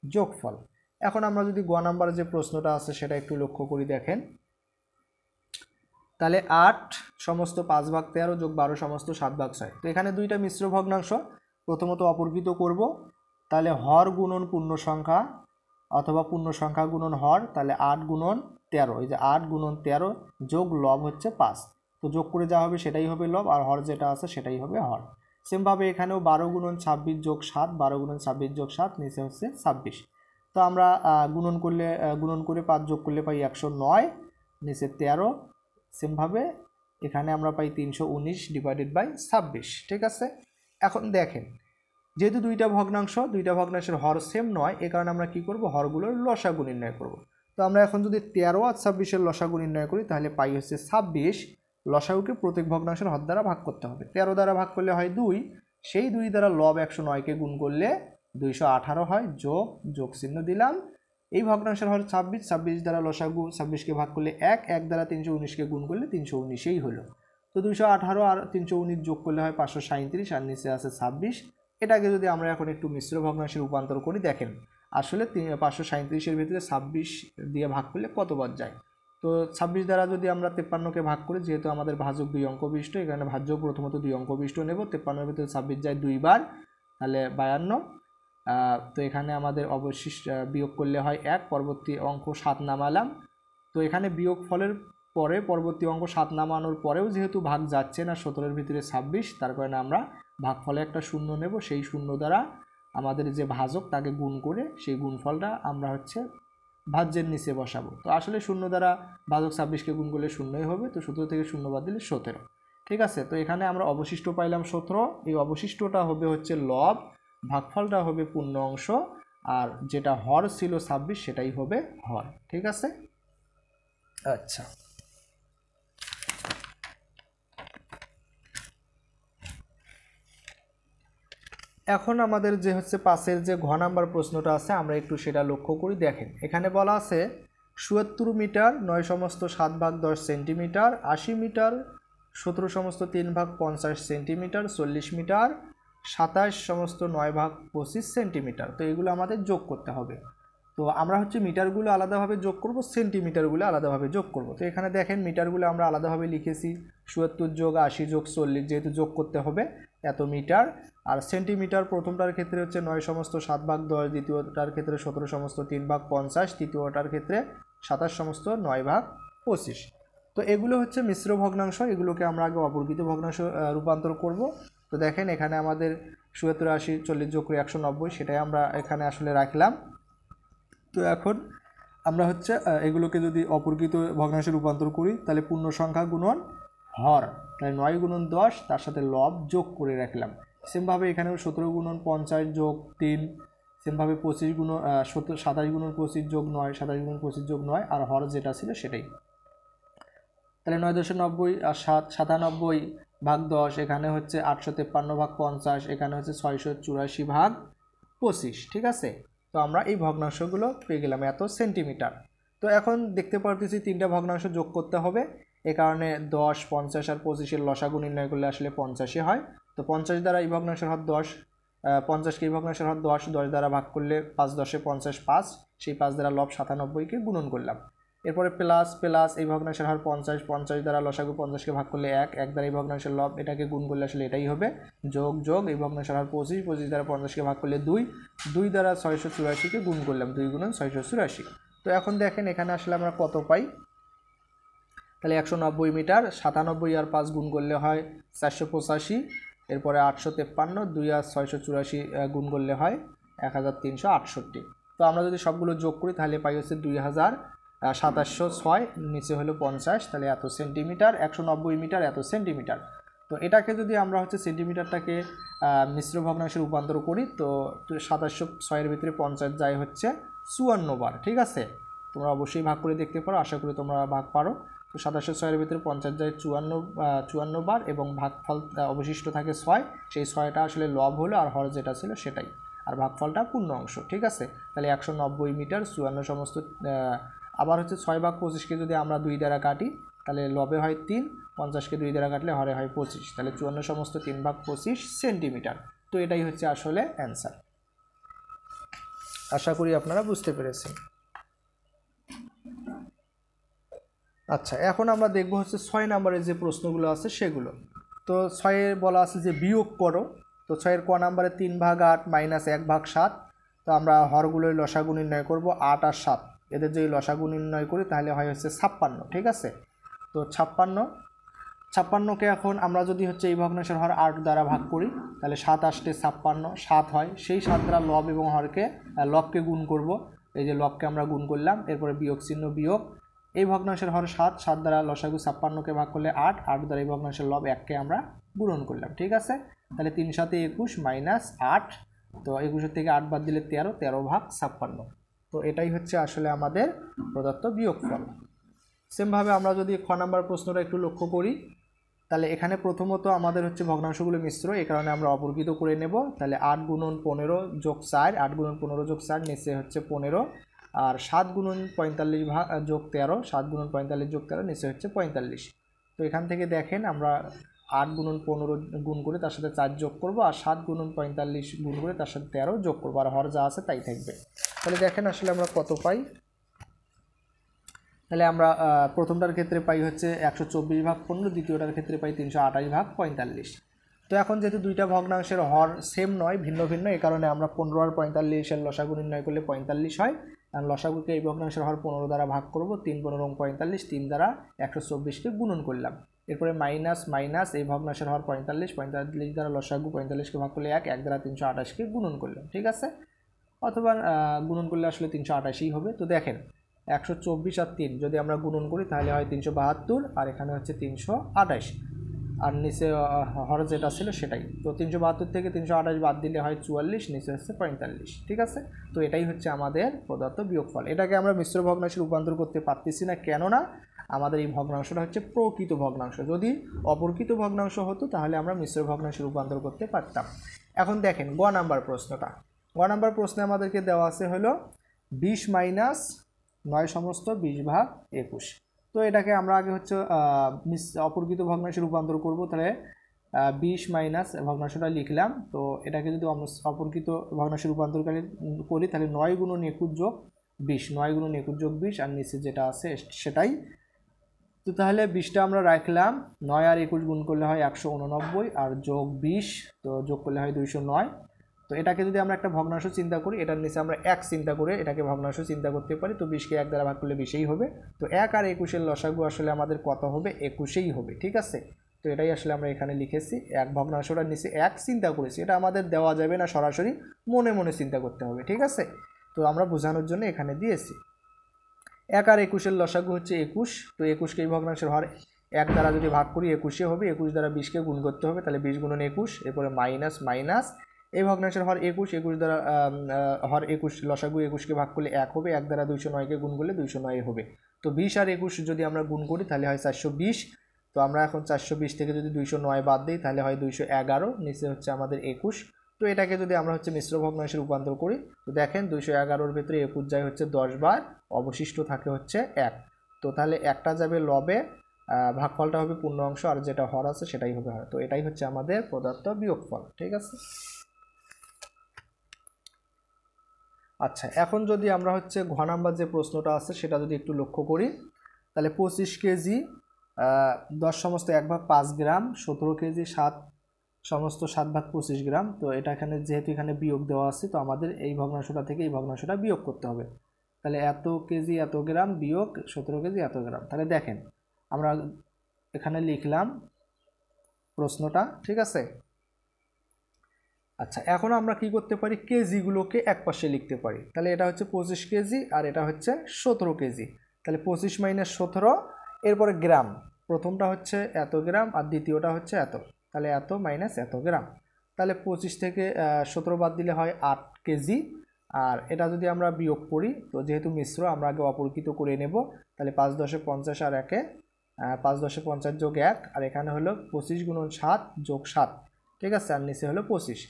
যোগফল। এখন আমরা যদি গ নাম্বারে যে প্রশ্নটা আছে সেটা একটু লক্ষ্য করি, দেখেন তাহলে 8 সমস্ত 5/13 যোগ 12 সমস্ত 7/6। তো এখানে দুইটা মিশ্র ভগ্নাংশ, প্রথমত অপরকৃত করব, তাহলে হর গুণন পূর্ণ সংখ্যা অথবা পূর্ণ সংখ্যা গুণন হর, তাহলে 8 গুণন 13, এই যে 8 গুণন 13 যোগ লব হচ্ছে 5। তো যোগ করে যা হবে সেটাই হবে লব, আর হর যেটা আছে সেটাই হবে হর। সেমভাবে এখানেও 12 গুণন 26 যোগ 7, 12 গুণন 26 যোগ 7, নিচে হচ্ছে 26। তো আমরা গুণন করে 5 যোগ করলে পাই 109, নিচে 13। সেমভাবে এখানে আমরা পাই 319 / 26, ঠিক আছে। এখন দেখেন যেহেতু দুইটা ভগ্নাংশের হর সেম নয়, এ কারণে আমরা কি করব, হরগুলোর লসাগু নির্ণয় করব। তো আমরা এখন যদি 13 আর 26-এর লসাগু নির্ণয় করি তাহলে পাই হচ্ছে 26। লসাগুকে প্রত্যেক ভগ্নাংশের হর দ্বারা ভাগ করতে হবে, 13 দ্বারা ভাগ করলে হয় 2, সেই 2 দ্বারা লব 109কে গুণ করলে 218 হয়, যোগ চিহ্ন দিলাম। এই ভগ্নাংশের হর 26, 26 দ্বারা লসাগু 26কে ভাগ করলে 1, 1 দ্বারা 319কে গুণ করলে 319ই হলো। তো 218 আর 319 যোগ করলে হয় 537, আর নিচে আছে 26। এটাকে যদি আমরা এখন একটু মিশ্র ভগ্নাংশে রূপান্তর করি, দেখেন আসলে 537-এর ভিতরে 26 দিয়ে ভাগ করলে কতবার যায়। তো 26 দ্বারা যদি আমরা 53কে ভাগ করি, যেহেতু আমাদের ভাজক 2 অঙ্ক বিশিষ্ট, এখানে ভাজ্য প্রথমত 2 অঙ্ক বিশিষ্ট নেব, 53-এর ভিতরে 26 যায় 2 বার, তাহলে 52। তো এখানে আমাদের অবশিষ্ট বিয়োগ করলে হয় 1, পরবর্তী অঙ্ক 7 নামালাম। তো এখানে বিয়োগ ফলের পরে পরবর্তী অঙ্ক 7 নামানোর পরেও যেহেতু ভাগ যাচ্ছে না 17-এর ভিতরে 26, তার কারণে আমরা ভাগফলে একটা শূন্য নেব, সেই শূন্য দ্বারা আমাদের যে ভাজক তাকে গুণ করে সেই গুণফলটা আমরা হচ্ছে ভাজ্যের নিচে বসাবো। তো আসলে শূন্য দ্বারা ভাজক 26কে গুণ করলে শূন্যই হবে, তো 17 থেকে শূন্য বাদ দিলে 17, ঠিক আছে। তো এখানে আমরা অবশিষ্ট পাইলাম 17, এই অবশিষ্টটা হবে হচ্ছে লব, ভাগফলটা হবে পূর্ণ অংশ, আর যেটা হর ছিল 26 সেটাই হবে হর। ঠিক আছে। আচ্ছা, এখন আমাদের যে হচ্ছে পাশের যে ঘ নাম্বার প্রশ্নটা আছে আমরা একটু সেটা লক্ষ্য করি। দেখেন এখানে বলা আছে ৭৭ মিটার ৯ সমস্ত 7 ভাগ 10 সেন্টিমিটার, ৮০ মিটার ১৭ সমস্ত 3 ভাগ 50 সেন্টিমিটার, 40 মিটার ২৭ সমস্ত 9 ভাগ 25 সেন্টিমিটার। তো এগুলো আমাদের যোগ করতে হবে। তো আমরা হচ্ছে মিটারগুলো আলাদাভাবে যোগ করব, সেন্টিমিটারগুলো আলাদাভাবে যোগ করব। তো এখানে দেখেন মিটারগুলো আমরা আলাদাভাবে লিখেছি ৭৭ যোগ ৮০ যোগ 40, যেহেতু যোগ করতে হবে এত মিটার। আর সেন্টিমিটার প্রথমটার ক্ষেত্রে হচ্ছে 9 সমস্ত 7 ভাগ 10, দ্বিতীয়টার ক্ষেত্রে 17 সমস্ত 3 ভাগ 50, তৃতীয়টার ক্ষেত্রে 27 সমস্ত 9 ভাগ 25। তো এগুলো হচ্ছে মিশ্র ভগ্নাংশ, এগুলোকে আমরা আগে অপরকৃত ভগ্নাংশ রূপান্তর করব। তো দেখেন এখানে আমাদের ৭৭ 80 40 যোগ করে 190, সেটাই আমরা এখানে আসলে রাখলাম। তো এখন আমরা হচ্ছে এগুলোকে যদি অপরকৃত ভগ্নাংশে রূপান্তর করি তাহলে পূর্ণ সংখ্যা গুণন হর, তাহলে 9 গুণন 10 তার সাথে লব যোগ করে রাখলাম। সেমভাবে এখানেও 17 গুণন 50 যোগ 3, সেমভাবে 25 গুণন 27 গুণন 25 যোগ 9, 27 গুণন 25 যোগ 9, আর হর যেটা ছিল সেটাই। তাহলে 9×90 আর 97 ভাগ 10, এখানে হচ্ছে 853 ভাগ 50, এখানে হচ্ছে 684 ভাগ 25। ঠিক আছে। তো আমরা এই ভগ্নাংশগুলো পেয়ে গেলাম এত সেন্টিমিটার। তো এখন দেখতে পারতেছি তিনটা ভগ্নাংশ যোগ করতে হবে, এ কারণে 10, 50 আর 25-এর লসাগু নির্ণয় করলে আসলে 50-ই হয়। তো 50 দ্বারা এই ভগ্নাংশের হর 10, 50কে এই ভগ্নাংশের হর 10, 10 দ্বারা ভাগ করলে 5 10 50, 5, সেই 5 দ্বারা লব 97কে গুণন করলাম। এরপরে প্লাস প্লাস এই ভগ্নাংশের হর 50, 50 দ্বারা লসাগু 50কে ভাগ করলে 1, 1 দ্বারা এই ভগ্নাংশের লব এটাকে গুণ করলে আসলে এটাই হবে, যোগ যোগ এই ভগ্নাংশের হর 25, 25 দ্বারা 50কে ভাগ করলে 2, 2 দ্বারা 684কে গুণ করলাম, 2 গুণন 684। তো এখন দেখেন এখানে আসলে আমরা কত পাই, তাহলে 190 মিটার, 97 আর 5 গুণ করলে হয় 485, এরপরে 853, 2 আর 684 গুণ করলে হয় 1368। তো আমরা যদি সবগুলো যোগ করি তাহলে পাই হচ্ছে 2706, নিচে হলো 50, তাহলে এত সেন্টিমিটার, 190 মিটার এত সেন্টিমিটার। তো এটাকে যদি আমরা হচ্ছে সেন্টিমিটারটাকে মিশ্র ভগ্নাংশে রূপান্তর করি তো 2706-এর ভিতরে 50 যায় হচ্ছে 54 বার। ঠিক আছে, তোমরা অবশ্যই ভাগ করে দেখতে পারো, আশা করি তোমরা ভাগ পারো। তো 2706-এর ভিতরে 50 যায় 54 বার এবং ভাগফল অবশিষ্ট থাকে 6, সেই 6টা আসলে লব হলো আর হর যেটা ছিল সেটাই, আর ভাগফলটা পূর্ণ অংশ। ঠিক আছে, তাহলে 190 মিটার 54 সমস্ত, আবার হচ্ছে 6 ভাগ 25কে যদি আমরা 2 দ্বারা কাটি তাহলে লবে হয় 3, 50কে 2 দ্বারা কাটলে হরে হয় 25, তাহলে 54 সমস্ত 3 ভাগ 25 সেন্টিমিটার। তো এটাই হচ্ছে আসলে অ্যান্সার। আশা করি আপনারা বুঝতে পেরেছেন। আচ্ছা, এখন আমরা দেখব হচ্ছে 6 নম্বরের যে প্রশ্নগুলো আছে সেগুলো। তো 6-এ বলা আছে যে বিয়োগ করো। তো 6-এর ক নাম্বারে 3 ভাগ 8 মাইনাস 1 ভাগ 7। তো আমরা হরগুলোর লসাগু নির্ণয় করব, 8 আর 7 এদের যদি লসাগু নির্ণয় করি তাহলে হয় হচ্ছে 56। ঠিক আছে, তো 56কে এখন আমরা যদি হচ্ছে এই ভগ্নাংশের হর 8 দ্বারা ভাগ করি তাহলে 7 আসলে 56, 7 হয়, সেই 7 দ্বারা লব এবং হরকে লবকে গুণ করব, এই যে লবকে আমরা গুণ করলাম, এরপরে বিয়োগ চিহ্ন বিয়োগ, এই ভগ্নাংশের হর 7, 7 দ্বারা লসাগু 56কে ভাগ করলে 8, 8 দ্বারা এই ভগ্নাংশের লব 1কে আমরা গুণন করলাম। ঠিক আছে, তাহলে 3 7 21 মাইনাস 8, তো 21 থেকে 8 বাদ দিলে 13, 13 ভাগ 56। তো এটাই হচ্ছে আসলে আমাদের প্রদত্ত বিয়োগফল। সেমভাবে আমরা যদি খ নাম্বার প্রশ্নটা একটু লক্ষ্য করি তাহলে এখানে প্রথমত আমাদের হচ্ছে ভগ্নাংশগুলো মিশ্র, এই কারণে আমরা অপরকৃত করে নেব। তাহলে 8 গুণন 15 যোগ 4, 8 গুণন 15 যোগ 4, নিচে হচ্ছে 15, আর 7 গুণন 45 ভাগ যোগ 13, 7 গুণন 45 যোগ 13, নিচে হচ্ছে 45। তো এখান থেকে দেখেন আমরা 8 গুণন 15 গুণ করে তার সাথে 4 যোগ করব, আর 7 গুণন 45 গুণ করে তার সাথে 13 যোগ করবো, আর হর যা আছে তাই থাকবে। তাহলে দেখেন আসলে আমরা কত পাই, তাহলে আমরা প্রথমটার ক্ষেত্রে পাই হচ্ছে 124 ভাগ 15, দ্বিতীয়টার ক্ষেত্রে পাই 328 ভাগ 45। তো এখন যেহেতু দুইটা ভগ্নাংশের হর সেম নয়, ভিন্ন ভিন্ন, এই কারণে আমরা 15 আর 45-এর লসাগু নির্ণয় করলে 45 হয়, আর লসাগুকে এই ভগ্নাংশের হর 15 দ্বারা ভাগ করব, 3 15 45, 3 দ্বারা 124কে গুণন করলাম, এরপরে মাইনাস মাইনাস এই ভগ্নাংশের হর 45, 45 দ্বারা লসাগু 45কে ভাগ করলে 1, 1 দ্বারা 328কে গুণন করলাম। ঠিক আছে, অথবা গুণন করলে আসলে 328ই হবে। তো দেখেন 124 আর 3 যদি আমরা গুণন করি তাহলে হয় 372, আর এখানে হচ্ছে 328, আর নিচে হর যেটা ছিল সেটাই। তো 372 থেকে 328 বাদ দিলে হয় 44, নিচে হচ্ছে 45, ঠিক আছে। তো এটাই হচ্ছে আমাদের প্রদত্ত বিয়োগফল। এটাকে আমরা মিশ্র ভগ্নাংশে রূপান্তর করতে পারতেছি না, কেননা আমাদের এই ভগ্নাংশটা হচ্ছে প্রকৃত ভগ্নাংশ। যদি অপ্রকৃত ভগ্নাংশ হতো তাহলে আমরা মিশ্র ভগ্নাংশে রূপান্তর করতে পারতাম। এখন দেখেন গ নাম্বার প্রশ্নটা। গ নাম্বার প্রশ্নে আমাদেরকে দেওয়া আছে হলো 20 মাইনাস 9 সমস্ত 20 ভাগ 21। তো এটাকে আমরা আগে হচ্ছে অপরকৃত ভগ্নাংশে রূপান্তর করব। তাহলে 20 মাইনাস ভগ্নাংশটা লিখলাম। তো এটাকে যদি অপরকৃত ভগ্নাংশে রূপান্তর করি তাহলে 9 গুণন 21 যোগ 20, 9 গুণন 21 যোগ 20, আর নিচে যেটা আছে সেটাই। তো তাহলে 20টা আমরা রাখলাম, 9 আর 21 গুণ করলে হয় 189, আর যোগ 20, তো যোগ করলে হয় 209। তো এটাকে যদি আমরা একটা ভগ্নাংশ চিন্তা করি, এটার নিচে আমরা 1 চিন্তা করে এটাকে ভগ্নাংশ চিন্তা করতে পারি। তো 20কে 1 দ্বারা ভাগ করলে 20ই হবে। তো 1 আর 21-এর লসাগু আসলে আমাদের কত হবে? 21ই হবে, ঠিক আছে। তো এটাই আসলে আমরা এখানে লিখেছি। এক ভগ্নাংশটার নিচে 1 চিন্তা করেছি, এটা আমাদের দেওয়া যাবে না, সরাসরি মনে মনে চিন্তা করতে হবে, ঠিক আছে। তো আমরা বোঝানোর জন্য এখানে দিয়েছি। 1 আর 21-এর লসাগু হচ্ছে 21। তো 21কে এই ভগ্নাংশের হর 1 দ্বারা যদি ভাগ করি 21-এ হবে। 21 দ্বারা 20কে গুণ করতে হবে, তাহলে 20 গুণন 21, এরপরে মাইনাস মাইনাস, এই ভগ্নাংশের হর 21, 21 দ্বারা হর 21 লসাগু 21কে ভাগ করলে 1 হবে। 1 দ্বারা 209কে গুণ করলে 209 হবে। তো 20 আর 21 যদি আমরা গুণ করি তাহলে হয় 420। তো আমরা এখন 420 থেকে যদি 209 বাদ দিই তাহলে হয় 211, নিচে হচ্ছে আমাদের 21। তো এটাকে যদি আমরা হচ্ছে মিশ্র ভগ্নাংশে রূপান্তর করি, তো দেখেন 211-র ভেতরে 21 যায় হচ্ছে 10 বার, অবশিষ্ট থাকে হচ্ছে 1। তো তাহলে একটা যাবে লবে, ভাগফলটা হবে পূর্ণ অংশ, আর যেটা হর আছে সেটাই হবে হর। তো এটাই হচ্ছে আমাদের প্রদত্ত বিয়োগফল, ঠিক আছে। আচ্ছা, এখন যদি আমরা হচ্ছে ঘ নাম্বার যে প্রশ্নটা আছে সেটা যদি একটু লক্ষ্য করি, তাহলে 25 কেজি 10 সমস্ত 1 ভাগ 5 গ্রাম, 17 কেজি 7 সমস্ত 7 ভাগ 25 গ্রাম। তো এটা এখানে যেহেতু এখানে বিয়োগ দেওয়া আছে, তো আমাদের এই ভগ্নাংশটা থেকে এই ভগ্নাংশটা বিয়োগ করতে হবে। তাহলে এত কেজি এত গ্রাম বিয়োগ 17 কেজি এত গ্রাম। তাহলে দেখেন আমরা এখানে লিখলাম প্রশ্নটা, ঠিক আছে। আচ্ছা, এখন আমরা কি করতে পারি? কেজিগুলোকে এক পাশে লিখতে পারি। তাহলে এটা হচ্ছে 25 কেজি আর এটা হচ্ছে 17 কেজি। তাহলে 25 মাইনাস 17, এরপরে গ্রাম, প্রথমটা হচ্ছে এত গ্রাম আর দ্বিতীয়টা হচ্ছে এত, তাহলে এত মাইনাস এত গ্রাম। তাহলে 25 থেকে 17 বাদ দিলে হয় 8 কেজি। আর এটা যদি আমরা বিয়োগ করি, তো যেহেতু মিশ্র আমরা আগে অপরকৃত করে নেব। তাহলে 5 10 50 আর 1 5 10 50 যোগ 1, আর এখানে হলো 25 গুণন 7 যোগ 7, ঠিক আছে, আর নিচে হলো 25।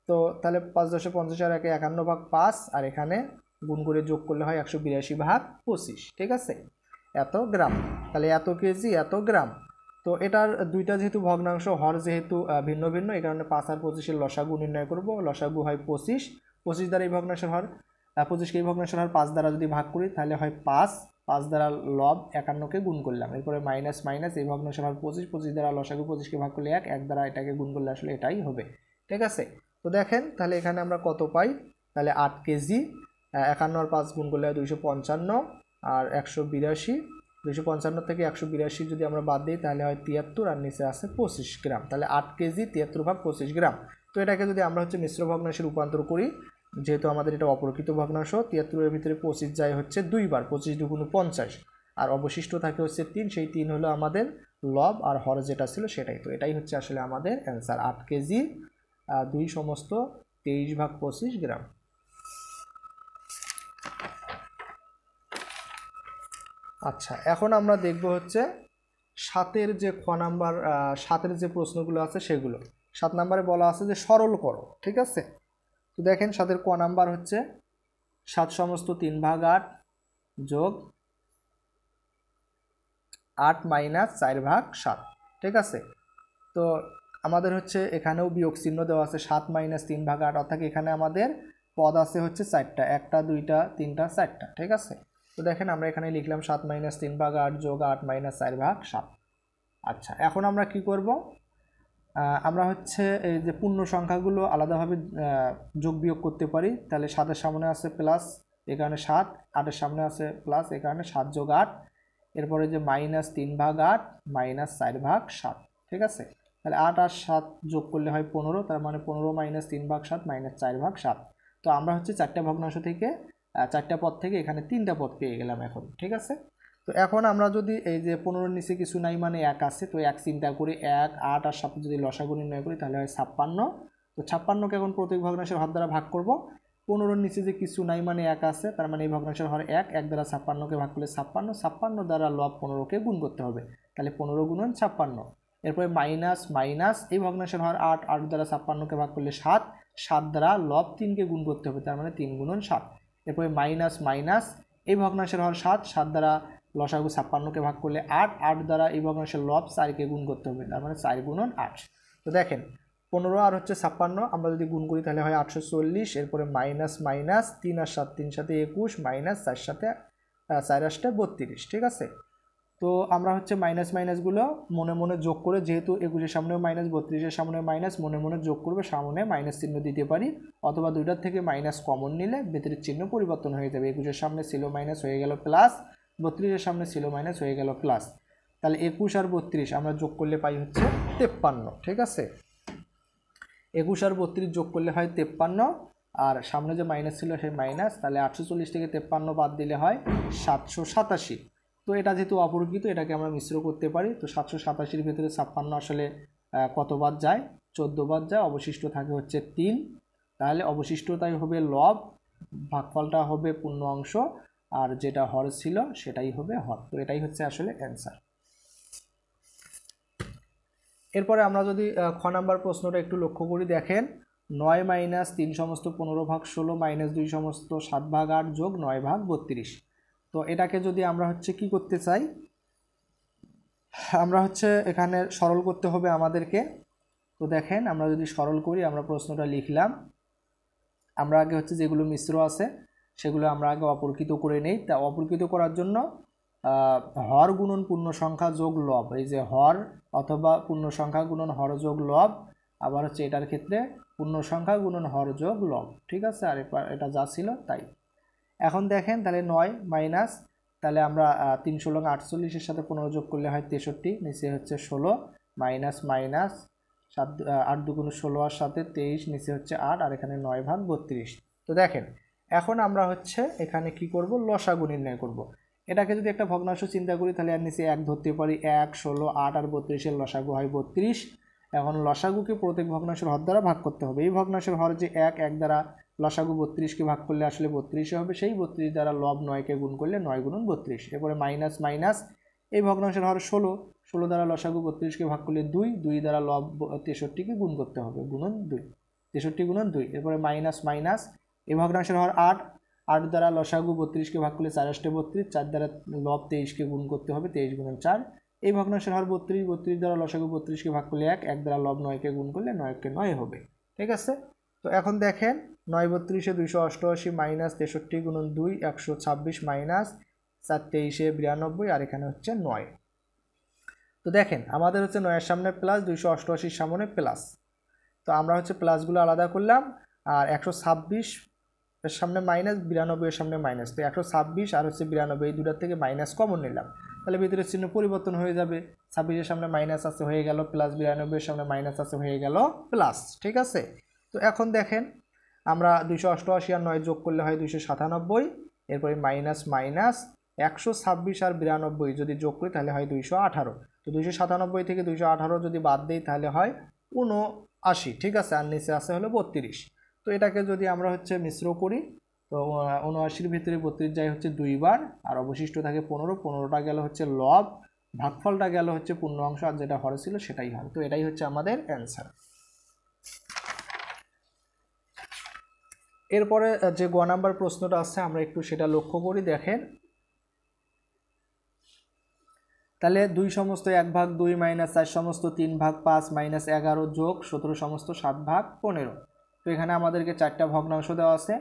তো তাহলে 5 10 50 আর 1 51 ভাগ 5, আর এখানে গুণ করে যোগ করলে হয় 182 ভাগ 25, ঠিক আছে, এত গ্রাম। তাহলে এত কেজি এত গ্রাম। তো এটার দুইটা যেহেতু ভগ্নাংশ, হর যেহেতু ভিন্ন ভিন্ন, এই কারণে 5 আর 25-এর লসাগু নির্ণয় করব। লসাগু হয় 25, 25 দ্বারা এই ভগ্নাংশের হর 25কে এই ভগ্নাংশের হর 5 দ্বারা যদি ভাগ করি তাহলে হয় 5, 5 দ্বারা লব 51কে গুণ করলাম, এরপরে মাইনাস মাইনাস, এই ভগ্নাংশের হর 25, 25 দ্বারা লসাগু 25কে ভাগ করলে 1, 1 দ্বারা এটাকে গুণ করলে আসলে এটাই হবে, ঠিক আছে। তো দেখেন তাহলে এখানে আমরা কত পাই? তাহলে 8 কেজি, 51 আর 5 গুণ করলে 255, আর 182, 255 থেকে 182 যদি আমরা বাদ দিই তাহলে হয় 73, আর নিচে আছে 25 গ্রাম। তাহলে 8 কেজি 73 ভাগ 25 গ্রাম। তো এটাকে যদি আমরা হচ্ছে মিশ্র ভগ্নাংশে রূপান্তর করি, যেহেতু আমাদের এটা অপরকৃত ভগ্নাংশ, 73-এর ভিতরে 25 যায় হচ্ছে 2 বার, 25 দুগুণ 50, আর অবশিষ্ট থাকে হচ্ছে 3, সেই 3 হলো আমাদের লব, আর হর যেটা ছিল সেটাই। তো এটাই হচ্ছে আসলে আমাদের অ্যান্সার, 8 কেজি 2 সমস্ত 23 ভাগ 25 গ্রাম। আচ্ছা, এখন আমরা দেখব হচ্ছে 7-এর যে খ নাম্বার, 7-এর যে প্রশ্নগুলো আছে সেগুলো। 7 নম্বরে বলা আছে যে সরল করো, ঠিক আছে। তো দেখেন 7-এর ক নাম্বার হচ্ছে 7 সমস্ত 3 ভাগ 8 যোগ 8 মাইনাস 4 ভাগ 7, ঠিক আছে। তো আমাদের হচ্ছে এখানেও বিয়োগ চিহ্ন দেওয়া আছে, 7 মাইনাস 3 ভাগ 8, অর্থাৎ এখানে আমাদের পদ আছে হচ্ছে 4টা, 1টা 2টা 3টা 4টা, ঠিক আছে। তো দেখেন আমরা এখানে লিখলাম 7 মাইনাস 3 ভাগ 8 যোগ 8 মাইনাস 4 ভাগ 7। আচ্ছা, এখন আমরা কি করব? আমরা হচ্ছে এই যে পূর্ণ সংখ্যাগুলো আলাদাভাবে যোগ বিয়োগ করতে পারি। তাহলে 7-এর সামনে আছে প্লাস, এই কারণে 7, 8-এর সামনে আছে প্লাস, এই কারণে 7 যোগ 8, এরপরে যে মাইনাস 3 ভাগ 8 মাইনাস 4 ভাগ 7, ঠিক আছে। তাহলে 8 আর 7 যোগ করলে হয় 15, তার মানে 15 মাইনাস 3 ভাগ 7 মাইনাস 4 ভাগ 7। তো আমরা হচ্ছে 4টা ভগ্নাংশ থেকে 4টা পদ থেকে এখানে 3টা পদ পেয়ে গেলাম এখন, ঠিক আছে। তো তো এখন আমরা যদি এই যে 15-র নিচে কিছু নাই মানে 1 আছে, তো 1 চিন্তা করি, 1, 8 আর 7 যদি লসাগু নির্ণয় করি তাহলে হয় 56। তো 56কে এখন প্রত্যেক ভগ্নাংশের হর দ্বারা ভাগ করব। 15-র নিচে যে কিছু নাই মানে 1 আছে, তার মানে এই ভগ্নাংশের হর 1, 1 দ্বারা 56কে ভাগ করলে 56, 56 দ্বারা লব 15কে গুণ করতে হবে, তাহলে 15 গুণন 56। এরপরে মাইনাস মাইনাস, এই ভগ্নাংশের হর 8, 8 দ্বারা 56কে ভাগ করলে 7, 7 দ্বারা লব 3কে গুণ করতে হবে, তার মানে 3 গুণন 7। এরপরে মাইনাস মাইনাস, এই ভগ্নাংশের হর 7, 7 দ্বারা লসাগু 56কে ভাগ করলে 8, 8 দ্বারা এই ভগ্নাংশের লব 4কে গুণ করতে হবে, তার মানে 4 গুণন 8। তো দেখেন 15 আর হচ্ছে 56 আমরা যদি গুণ করি তাহলে হয় 840। এরপরে মাইনাস মাইনাস, 3 আর 7, 3 সাথে 21, মাইনাস 4 সাথে 4 আসতে 32, ঠিক আছে। তো আমরা হচ্ছে মাইনাস মাইনাসগুলো মনে মনে যোগ করে, যেহেতু 21-এর সামনেও মাইনাস, 32-এর সামনেও মাইনাস, মনে মনে যোগ করবে, সামনে মাইনাস চিহ্ন দিতে পারি, অথবা দুইটার থেকে মাইনাস কমন নিলে ভেতরের চিহ্ন পরিবর্তন হয়ে যাবে। 21-এর সামনে ছিল মাইনাস হয়ে গেল প্লাস, 32-এর সামনে ছিল মাইনাস হয়ে গেল প্লাস। তাহলে 21 আর 32 আমরা যোগ করলে পাই হচ্ছে 53, ঠিক আছে। 21 আর 32 যোগ করলে হয় 53, আর সামনে যে মাইনাস ছিল সেই মাইনাস, তাহলে 840 থেকে 53 বাদ দিলে হয় 787। তো এটা যেহেতু অপরকৃত, এটাকে আমরা মিশ্র করতে পারি। তো 787-র ভিতরে 56 আসলে কত বাদ যায়? 14 বাদ যায়, অবশিষ্ট থাকে হচ্ছে 3। তাহলে অবশিষ্টটাই হবে লব, ভাগফলটা হবে পূর্ণ অংশ, আর যেটা হর ছিল সেটাই হবে হর। তো এটাই হচ্ছে আসলে অ্যান্সার। এরপরে আমরা যদি খ নাম্বার প্রশ্নটা একটু লক্ষ্য করি, দেখেন 9 মাইনাস 3 সমস্ত 15 ভাগ 16 মাইনাস 2 সমস্ত 7 ভাগ 8 যোগ 9 ভাগ 32। তো এটাকে যদি আমরা হচ্ছে কি করতে চাই, আমরা হচ্ছে এখানে সরল করতে হবে আমাদেরকে। তো দেখেন আমরা যদি সরল করি, আমরা প্রশ্নটা লিখলাম, আমরা আগে হচ্ছে যেগুলো মিশ্র আছে সেগুলো আমরা আগে অপরকৃত করে নেই। তা অপরকৃত করার জন্য হর গুণন পূর্ণ সংখ্যা যোগ লব, এই যে হর অথবা পূর্ণ সংখ্যা গুণন হর যোগ লব, আবার হচ্ছে এটার ক্ষেত্রে পূর্ণ সংখ্যা গুণন হর যোগ লব, ঠিক আছে। আর এটা যা ছিল তাই। এখন দেখেন তাহলে 9 মাইনাস, তাহলে আমরা 3 16 48-এর সাথে 15 যোগ করলে হয় 63, নিচে হচ্ছে 16, মাইনাস মাইনাস 7 8 2 16 আর সাথে 23, নিচে হচ্ছে 8, আর এখানে 9 ভাগ 32। তো দেখেন এখন আমরা হচ্ছে এখানে কি করব, লসাগু নির্ণয় করব। এটাকে যদি একটা ভগ্নাংশ চিন্তা করি তাহলে এর নিচে 1 ধরতে পারি, 1 16 8 আর 32-এর লসাগু হয় 32। এখন লসাগুকে প্রত্যেক ভগ্নাংশের হর দ্বারা ভাগ করতে হবে। এই ভগ্নাংশের হর যে 1 দ্বারা লসাগু 32কে ভাগ করলে আসলে 32 হবে, সেই 32 দ্বারা লব 9কে গুণ করলে 9 গুণন 32। এরপরে মাইনাস মাইনাস, এই ভগ্নাংশের হর 16, 16 দ্বারা লসাগু 32কে ভাগ করলে 2, 2 দ্বারা লব 63কে গুণ করতে হবে, গুণন 2, 63 গুণন 2। এরপরে মাইনাস মাইনাস, এই ভগ্নাংশের হর 8, 8 দ্বারা লসাগু 32কে ভাগ করলে 4 আসতে 32, 4 দ্বারা লব 23কে গুণ করতে হবে, 23 গুণন 4। এই ভগ্নাংশের হর 32, 32 দ্বারা লসাগু 32কে ভাগ করলে 1, 1 দ্বারা লব 9কে গুণ করলে 9কে 9 হবে, ঠিক আছে। তো এখন দেখেন 9 32-এ 288 মাইনাস 63 গুণন 2 126 মাইনাস 4 23-এ 92, আর এখানে হচ্ছে 9। তো দেখেন আমাদের হচ্ছে 9-এর সামনে প্লাস, 288-এর সামনে প্লাস, তো আমরা হচ্ছে প্লাসগুলো আলাদা করলাম, আর 126 এর সামনে মাইনাস, 92-এর সামনে মাইনাস, তো 126 আর হচ্ছে 92 এই দুটার থেকে মাইনাস কমন নিলাম, তাহলে ভিতরের চিহ্ন পরিবর্তন হয়ে যাবে। 26-এর সামনে মাইনাস আছে হয়ে গেল প্লাস, 92-এর সামনে মাইনাস আছে হয়ে গেল প্লাস, ঠিক আছে। তো এখন দেখেন আমরা 288 আর 9 যোগ করলে হয় 297, এরপরে মাইনাস মাইনাস 126 আর 92 যদি যোগ করি তাহলে হয় 218। তো 297 থেকে 218 যদি বাদ দিই তাহলে হয় 79, ঠিক আছে। আর নিচে আছে হলো 32। তো এটাকে যদি আমরা হচ্ছে মিশ্র করি, তো 79-র ভিতরে 32 যায় হচ্ছে 2 বার, আর অবশিষ্ট থাকে 15, 15টা গেল হচ্ছে লব, ভাগফলটা গেল হচ্ছে পূর্ণ অংশ, আর যেটা হরে ছিল সেটাই হবে। তো এটাই হচ্ছে আমাদের অ্যান্সার। এরপরে যে গ নাম্বার প্রশ্নটা আছে আমরা একটু সেটা লক্ষ্য করি, দেখেন তাহলে 2 সমস্ত 1 ভাগ 2 মাইনাস 4 সমস্ত 3 ভাগ 5 মাইনাস 11 যোগ 17 সমস্ত 7 ভাগ 15। তো এখানে আমাদেরকে 4টা ভগ্নাংশ দেওয়া আছে,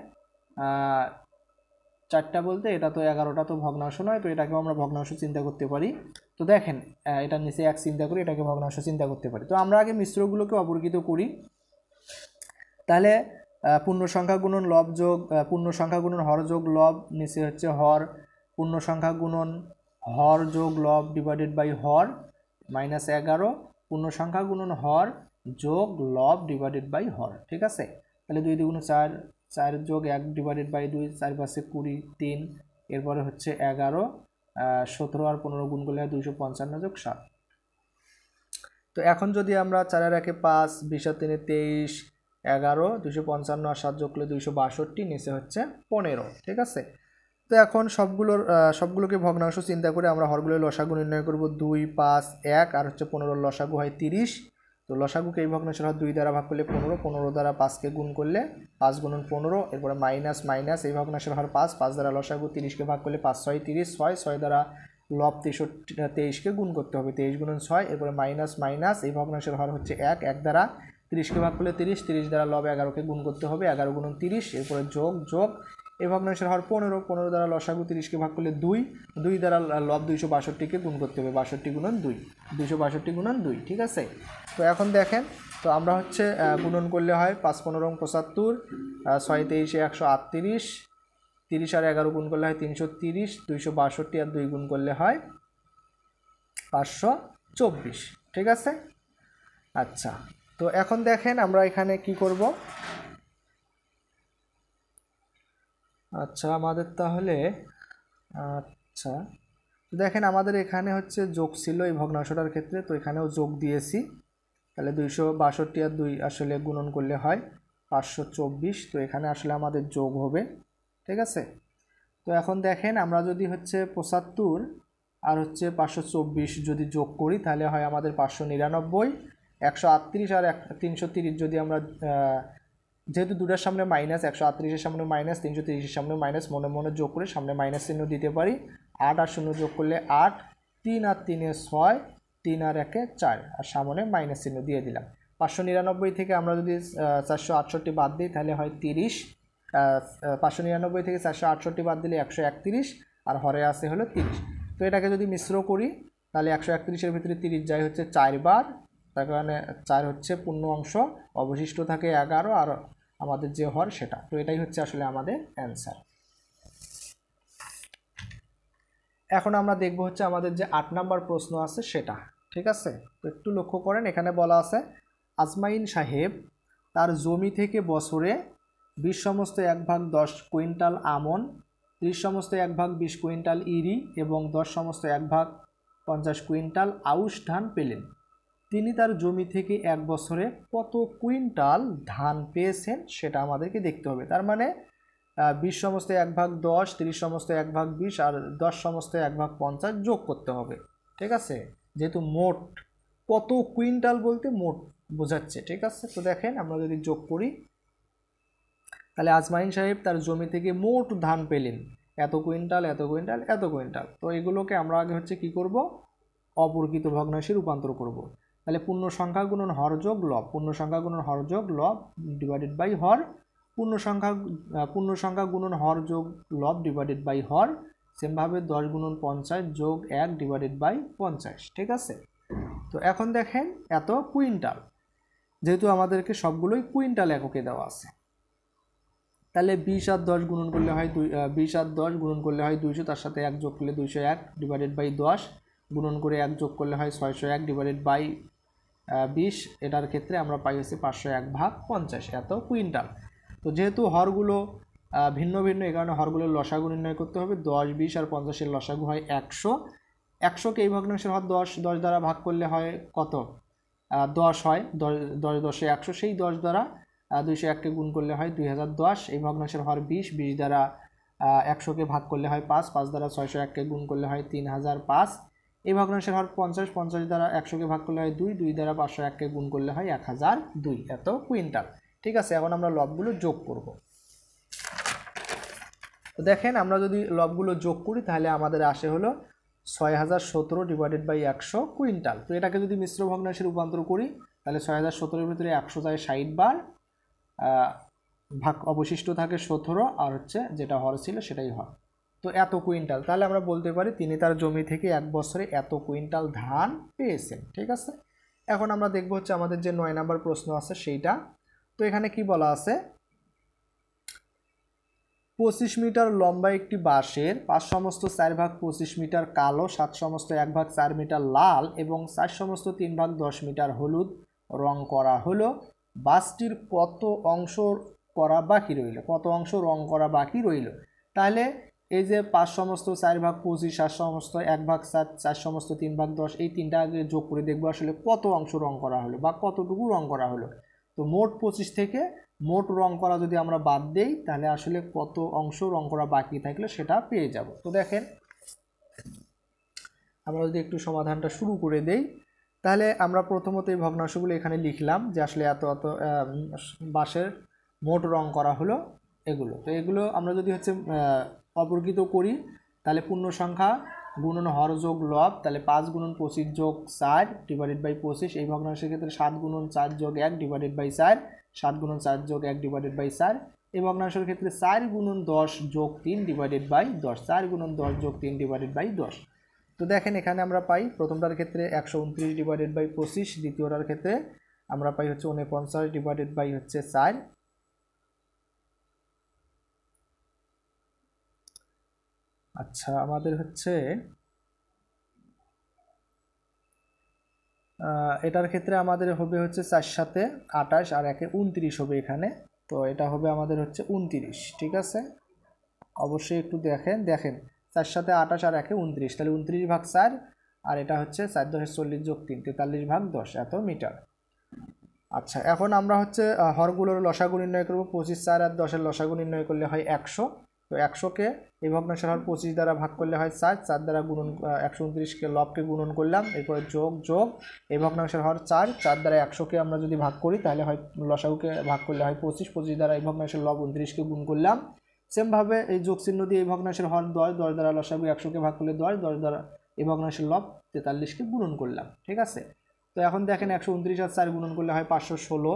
4টা বলতে এটা তো 11টা তো ভগ্নাংশ নয়, তো এটাকেও আমরা ভগ্নাংশ চিন্তা করতে পারি। তো দেখেন এটার নিচে 1 চিন্তা করি, এটাকে ভগ্নাংশ চিন্তা করতে পারি। তো আমরা আগে মিশ্রগুলোকে অপরকৃত করি, তাহলে পূর্ণ সংখ্যা গুণন লব যোগ পূর্ণ সংখ্যা গুণন হর যোগ লব, নিচে হচ্ছে হর, পূর্ণ সংখ্যা গুণন হর যোগ লব ডিভাইডেড বাই হর, মাইনাস 11 পূর্ণ সংখ্যা গুণন হর যোগ লব ডিভাইডেড বাই হর, ঠিক আছে। তাহলে 2 2 4, 4 যোগ 1 ডিভাইডেড বাই 2, 4 5 20 3, এরপরে হচ্ছে 11 17 আর 15 গুণ করলে হয় 255 যোগ 7। তো এখন যদি আমরা 4 আর 1 5, 20 আর 3 23, 11, 255 আর 7 যোগ করলে 262, নিচে হচ্ছে 15। ঠিক আছে, তো এখন সবগুলোকে ভগ্নাংশ চিন্তা করে আমরা হরগুলোর লসাগু নির্ণয় করব। 2, 5, 1 আর হচ্ছে 15 লসাগু হয় 30। তো লসাগুকে এই ভগ্নাংশের হর 2 দ্বারা ভাগ করলে 15, 15 দ্বারা 5কে গুণ করলে 5 গুণন 15, এরপরে মাইনাস মাইনাস এই ভগ্নাংশের হর 5, 5 দ্বারা লসাগু 30কে ভাগ করলে 5 6 30, 6 দ্বারা লব 23কে গুণ করতে হবে, 23 গুণন 6, এরপরে মাইনাস মাইনাস এই ভগ্নাংশের হর হচ্ছে 1, 1 দ্বারা 30কে ভাগ করলে 30, 30 দ্বারা লব 11কে গুণ করতে হবে, 11 গুণন 30, এরপরে যোগ যোগ এই ভগ্নাংশের হর 15, 15 দ্বারা লসাগু 30কে ভাগ করলে 2, 2 দ্বারা লব 262কে গুণ করতে হবে, 62 গুণন 2, 262 গুণন 2। ঠিক আছে, তো এখন দেখেন, তো আমরা হচ্ছে গুণন করলে হয় 5 15 75, 6 23 138, 30 আর 11 গুণ করলে হয় 330, 262 আর 2 গুণ করলে হয় 524। ঠিক আছে, আচ্ছা, তো এখন দেখেন আমরা এখানে কি করব। আচ্ছা, আমাদের তাহলে আচ্ছা দেখেন আমাদের এখানে হচ্ছে যোগ ছিল এই ভগ্নাংশটার ক্ষেত্রে, তো এখানেও যোগ দিয়েছি। তাহলে 262 আর 2 আসলে গুণন করলে হয় 524, তো এখানে আসলে আমাদের যোগ হবে। ঠিক আছে, তো এখন দেখেন আমরা যদি হচ্ছে 75 আর হচ্ছে 524 যদি যোগ করি তাহলে হয় আমাদের 599, 138 আর 330 যদি আমরা যেহেতু দুটার সামনে মাইনাস, 138-এর সামনে মাইনাস, 330-এর সামনে মাইনাস, মনে মনে যোগ করে সামনে মাইনাস চিহ্ন দিতে পারি। 8 আর 0 যোগ করলে 8, 3 আর 3-এ 6, 3 আর 1-এ 4, আর সামনে মাইনাস চিহ্ন দিয়ে দিলাম। 599 থেকে আমরা যদি 468 বাদ দিই তাহলে হয় 30, 599 থেকে 468 বাদ দিলে 131, আর হরে আসে হলো 30। তো এটাকে যদি মিশ্র করি তাহলে 131-এর ভিতরে 30 যায় হচ্ছে 4 বার, তার কারণে 4 হচ্ছে পূর্ণ অংশ, অবশিষ্ট থাকে 11 আর আমাদের যে হর সেটা। তো এটাই হচ্ছে আসলে আমাদের অ্যান্সার। এখন আমরা দেখব হচ্ছে আমাদের যে 8 নাম্বার প্রশ্ন আছে সেটা। ঠিক আছে, তো একটু লক্ষ্য করেন, এখানে বলা আছে আজমাইন সাহেব তার জমি থেকে বছরে 20 সমস্ত 1/10 কুইন্টাল আমন, 30 সমস্ত 1/20 কুইন্টাল ইরি এবং 10 সমস্ত 1/50 কুইন্টাল আউশ ধান পেলেন। তিনি তার জমি থেকে এক বছরে কত কুইন্টাল ধান পেয়েছেন সেটা আমাদেরকে দেখতে হবে। তার মানে 20 সমস্ত 1/10, 30 সমস্ত 1/20 আর 10 সমস্ত 1/50 যোগ করতে হবে। ঠিক আছে, যেহেতু মোট কত কুইন্টাল বলতে মোট বোঝাচ্ছে। ঠিক আছে, তো দেখেন আমরা যদি যোগ করি তাহলে আজমাইন সাহেব তার জমি থেকে মোট ধান পেলেন এত কুইন্টাল এত কুইন্টাল এত কুইন্টাল। তো এগুলোকে আমরা আগে হচ্ছে কি করব, অপরকৃত ভগ্নাংশে রূপান্তর করব। তাহলে পূর্ণ সংখ্যা গুণন হর যোগ লব, পূর্ণ সংখ্যা গুণন হর যোগ লব ডিভাইডেড বাই হর, পূর্ণ সংখ্যা গুণন হর যোগ লব ডিভাইডেড বাই হর, সেমভাবে 10 গুণন 50 যোগ 1 ডিভাইডেড বাই 50। ঠিক আছে, তো এখন দেখেন এত কুইন্টাল, যেহেতু আমাদেরকে সবগুলোই কুইন্টাল এককে দেওয়া আছে, তাহলে 20 আর 10 গুণন করলে হয় 20 আর 10 গুণন করলে হয় 200, তার সাথে 1 যোগ করলে 201 ডিভাইডেড বাই 10, গুণন করে 1 যোগ করলে হয় 601 ডিভাইডেড বাই 20। এটার ক্ষেত্রে আমরা পাই হচ্ছে 501/50 এত কুইন্টাল। তো যেহেতু হরগুলো ভিন্ন ভিন্ন, এই কারণে হরগুলোর লসাগু নির্ণয় করতে হবে। 10, 20 আর 50-এর লসাগু হয় 100। 100কে এই ভগ্নাংশের হর 10 দ্বারা ভাগ করলে হয় কত, 10 হয়, 10 10 100, সেই 10 দ্বারা 201কে গুণ করলে হয় 2010। এই ভগ্নাংশের হর 20, 20 দ্বারা 100কে ভাগ করলে হয় 5, 5 দ্বারা 601কে গুণ করলে হয় 3005। এই ভগ্নাংশের হর 50, 50 দ্বারা 100কে ভাগ করলে হয় 2, 2 দ্বারা 501কে গুণ করলে হয় 1002 এত কুইন্টাল। ঠিক আছে, এখন আমরা লবগুলো যোগ করব। তো দেখেন আমরা যদি লবগুলো যোগ করি তাহলে আমাদের আসে হলো 6017 ডিভাইডেড বাই 100 কুইন্টাল। তো এটাকে যদি মিশ্র ভগ্নাংশে রূপান্তর করি তাহলে 6017-এর ভিতরে 100 যায় 60 বার, ভাগ অবশিষ্ট থাকে 17, আর হচ্ছে যেটা হর ছিল সেটাই হর। তো এত কুইন্টাল, তাহলে আমরা বলতে পারি তিনি তার জমি থেকে এক বছরে এত কুইন্টাল ধান পেয়েছেন। ঠিক আছে, এখন আমরা দেখব হচ্ছে আমাদের যে 9 নাম্বার প্রশ্ন আছে সেইটা। তো এখানে কি বলা আছে, 25 মিটার লম্বা একটি বাঁশের 5 সমস্ত 4/25 মিটার কালো, 7 সমস্ত 1/4 মিটার লাল এবং 4 সমস্ত 3/10 মিটার হলুদ রং করা হলো। বাসটির কত অংশ করা বাকি রইল, কত অংশ রং করা বাকি রইল। তাহলে এই যে 5 সমস্ত 4 ভাগ 25, 7 সমস্ত 1 ভাগ 7, 4 সমস্ত 3 ভাগ 10, এই তিনটা আগে যোগ করে দেখবো আসলে কত অংশ রং করা হলো বা কতটুকু রং করা হলো। তো মোট 25 থেকে মোট রং করা যদি আমরা বাদ দেই তাহলে আসলে কত অংশ রং করা বাকি থাকলে সেটা পেয়ে যাব। তো দেখেন আমরা যদি একটু সমাধানটা শুরু করে দেই তাহলে আমরা প্রথমত এই ভগ্নাংশগুলো এখানে লিখলাম যে আসলে এত এত বাঁশের মোট রং করা হলো এগুলো। তো এগুলো আমরা যদি হচ্ছে অপরকৃত করি তাহলে পূর্ণ সংখ্যা গুণন হর যোগ লব, তাহলে 5 গুণন 25 যোগ 4 ডিভাইডেড বাই 25। এই ভগ্নাংশের ক্ষেত্রে 7 গুণন 4 যোগ 1 ডিভাইডেড বাই 4, 7 গুণন 4 যোগ 1 ডিভাইডেড বাই 4। এই ভগ্নাংশের ক্ষেত্রে 4 গুণন 10 যোগ 3 ডিভাইডেড বাই 10, 4 গুণন 10 যোগ 3 ডিভাইডেড বাই 10। তো দেখেন এখানে আমরা পাই প্রথমটার ক্ষেত্রে 129 ডিভাইডেড বাই 25, দ্বিতীয়টার ক্ষেত্রে আমরা পাই হচ্ছে 49 ডিভাইডেড বাই হচ্ছে 4। আচ্ছা আমাদের হচ্ছে এটার ক্ষেত্রে আমাদের হবে হচ্ছে 4 সাথে 28 আর 1 29 হবে এখানে। তো এটা হবে আমাদের হচ্ছে 29, ঠিক আছে। অবশ্যই একটু দেখেন 4 সাথে 28 আর 1 29, তাহলে 29 ভাগ 4 আর এটা হচ্ছে 4 10 40 যোগ 3 43 ভাগ 10 এত মিটার। আচ্ছা এখন আমরা হচ্ছে হরগুলোর লসাগু নির্ণয় করব। 25, 4 আর 10 এর লসাগু নির্ণয় করলে হয় 100। তো 100কে এই ভগ্নাংশের হর 25 দ্বারা ভাগ করলে হয় 4, 4 দ্বারা গুণন 129কে লবকে গুণন করলাম, এরপরে যোগ যোগ এই ভগ্নাংশের হর 4, 4 দ্বারা 100কে আমরা যদি ভাগ করি তাহলে হয় লসাগুকে ভাগ করলে হয় 25, 25 দ্বারা এই ভগ্নাংশের লব 29কে গুণ করলাম। সেমভাবে এই যোগ চিহ্ন দিয়ে এই ভগ্নাংশের হর 10, 10 দ্বারা লসাগু 100কে ভাগ করলে 10, 10 দ্বারা এই ভগ্নাংশের লব 43কে গুণন করলাম, ঠিক আছে। তো এখন দেখেন 129 আর 4 গুণন করলে হয় 516,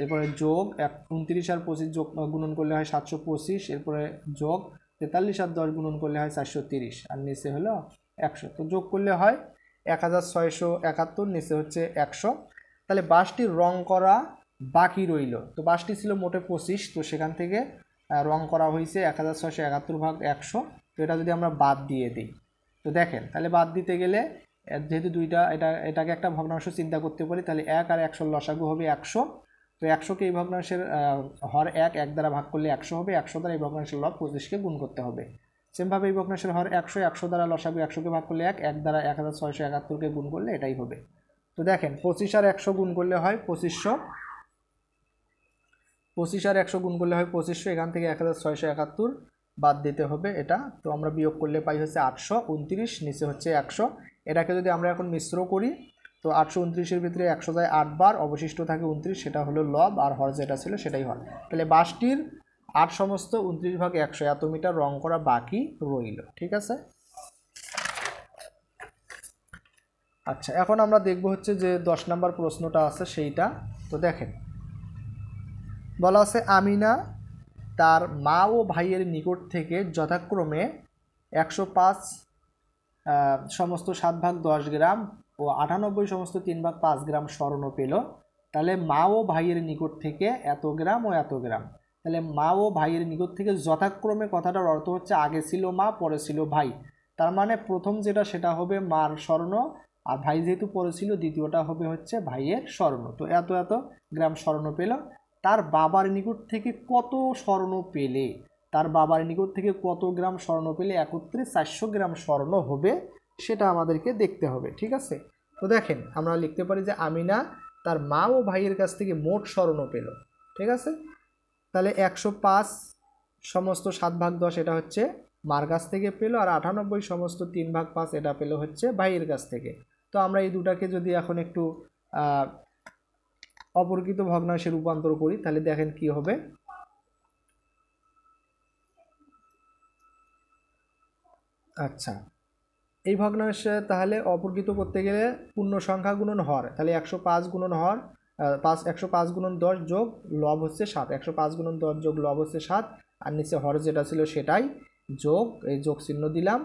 এরপরে যোগ 29 আর 25 যোগ গুণন করলে হয় 725, এরপরে যোগ 43 আর 10 গুণন করলে হয় 430 আর নিচে হলো 100। তো যোগ করলে হয় 1671, নিচে হচ্ছে 100। তাহলে বাঁশটির রং করা বাকি রইল। তো বাঁশটি ছিল মোটে 25, তো সেখান থেকে রং করা হয়েছে 1671 ভাগ 100। তো এটা যদি আমরা বাদ দিয়ে দিই তো দেখেন তাহলে বাদ দিতে গেলে যেহেতু দুইটা এটাকে একটা ভগ্নাংশ চিন্তা করতে পারি, তাহলে 1 আর 100 লসাগু হবে 100। তো 100কে এই ভগ্নাংশের হর 1 দ্বারা ভাগ করলে 100 হবে, 100 দ্বারা এই ভগ্নাংশের লব 25কে গুণ করতে হবে। সেমভাবে এই ভগ্নাংশের হর 100, 100 দ্বারা লসাগু 100কে ভাগ করলে 1 দ্বারা 1671কে গুণ করলে এটাই হবে। তো দেখেন 25 আর 100 গুণ করলে হয় 2500, 25 আর 100 গুণ করলে হয় 2500, এখান থেকে 1671 বাদ দিতে হবে এটা। তো আমরা বিয়োগ করলে পাই হচ্ছে 829, নিচে হচ্ছে 100। এটাকে যদি আমরা এখন মিশ্র করি তো 829-এর ভিতরে 100 যায় 8 বার, অবশিষ্ট থাকে 29, সেটা হলো লব, আর হর যেটা ছিল সেটাই হর। তাহলে বাঁশটির 8 সমস্ত 29 ভাগ 100 এত মিটার রং করা বাকি রইল, ঠিক আছে। আচ্ছা এখন আমরা দেখব হচ্ছে যে 10 নম্বর প্রশ্নটা আছে সেইটা। তো দেখেন বলা আছে আমিনা তার মা ও ভাইয়ের নিকট থেকে যথাক্রমে 105 সমস্ত 7 ভাগ 10 গ্রাম ও 98 সমস্ত 3 ভাগ 5 গ্রাম স্বর্ণ পেল। তাহলে মা ও ভাইয়ের নিকট থেকে এত গ্রাম ও এত গ্রাম। তাহলে মা ও ভাইয়ের নিকট থেকে যথাক্রমে কথাটার অর্থ হচ্ছে আগে ছিল মা পরে ছিল ভাই, তার মানে প্রথম যেটা সেটা হবে মার স্বর্ণ, আর ভাই যেহেতু পরে ছিল দ্বিতীয়টা হবে হচ্ছে ভাইয়ের স্বর্ণ। তো এত এত গ্রাম স্বর্ণ পেল। তার বাবার নিকট থেকে কত স্বর্ণ পেলে, তার বাবার নিকট থেকে কত গ্রাম স্বর্ণ পেলে একত্রে 400 গ্রাম স্বর্ণ হবে সেটা আমাদেরকে দেখতে হবে, ঠিক আছে। তো দেখেন আমরা লিখতে পারি যে আমিনা তার মা ও ভাইয়ের কাছ থেকে মোট স্বর্ণ পেল, ঠিক আছে। তাহলে 105 সমস্ত 7 ভাগ 10 এটা হচ্ছে মার কাছ থেকে পেল, আর 98 সমস্ত 3 ভাগ 5 এটা পেল হচ্ছে ভাইয়ের কাছ থেকে। তো আমরা এই দুটাকে যদি এখন একটু অপরকৃত ভগ্নাংশে রূপান্তর করি তাহলে দেখেন কি হবে। আচ্ছা এই ভগ্নাংশে তাহলে অপরকৃত করতে গেলে পূর্ণ সংখ্যা গুণন হর, তাহলে 105 গুণন হর 105 গুণন 10 যোগ লব হচ্ছে 7, 105 গুণন 10 যোগ লব হচ্ছে 7, আর নিচে হর যেটা ছিল সেটাই যোগ, এই যোগ চিহ্ন দিলাম।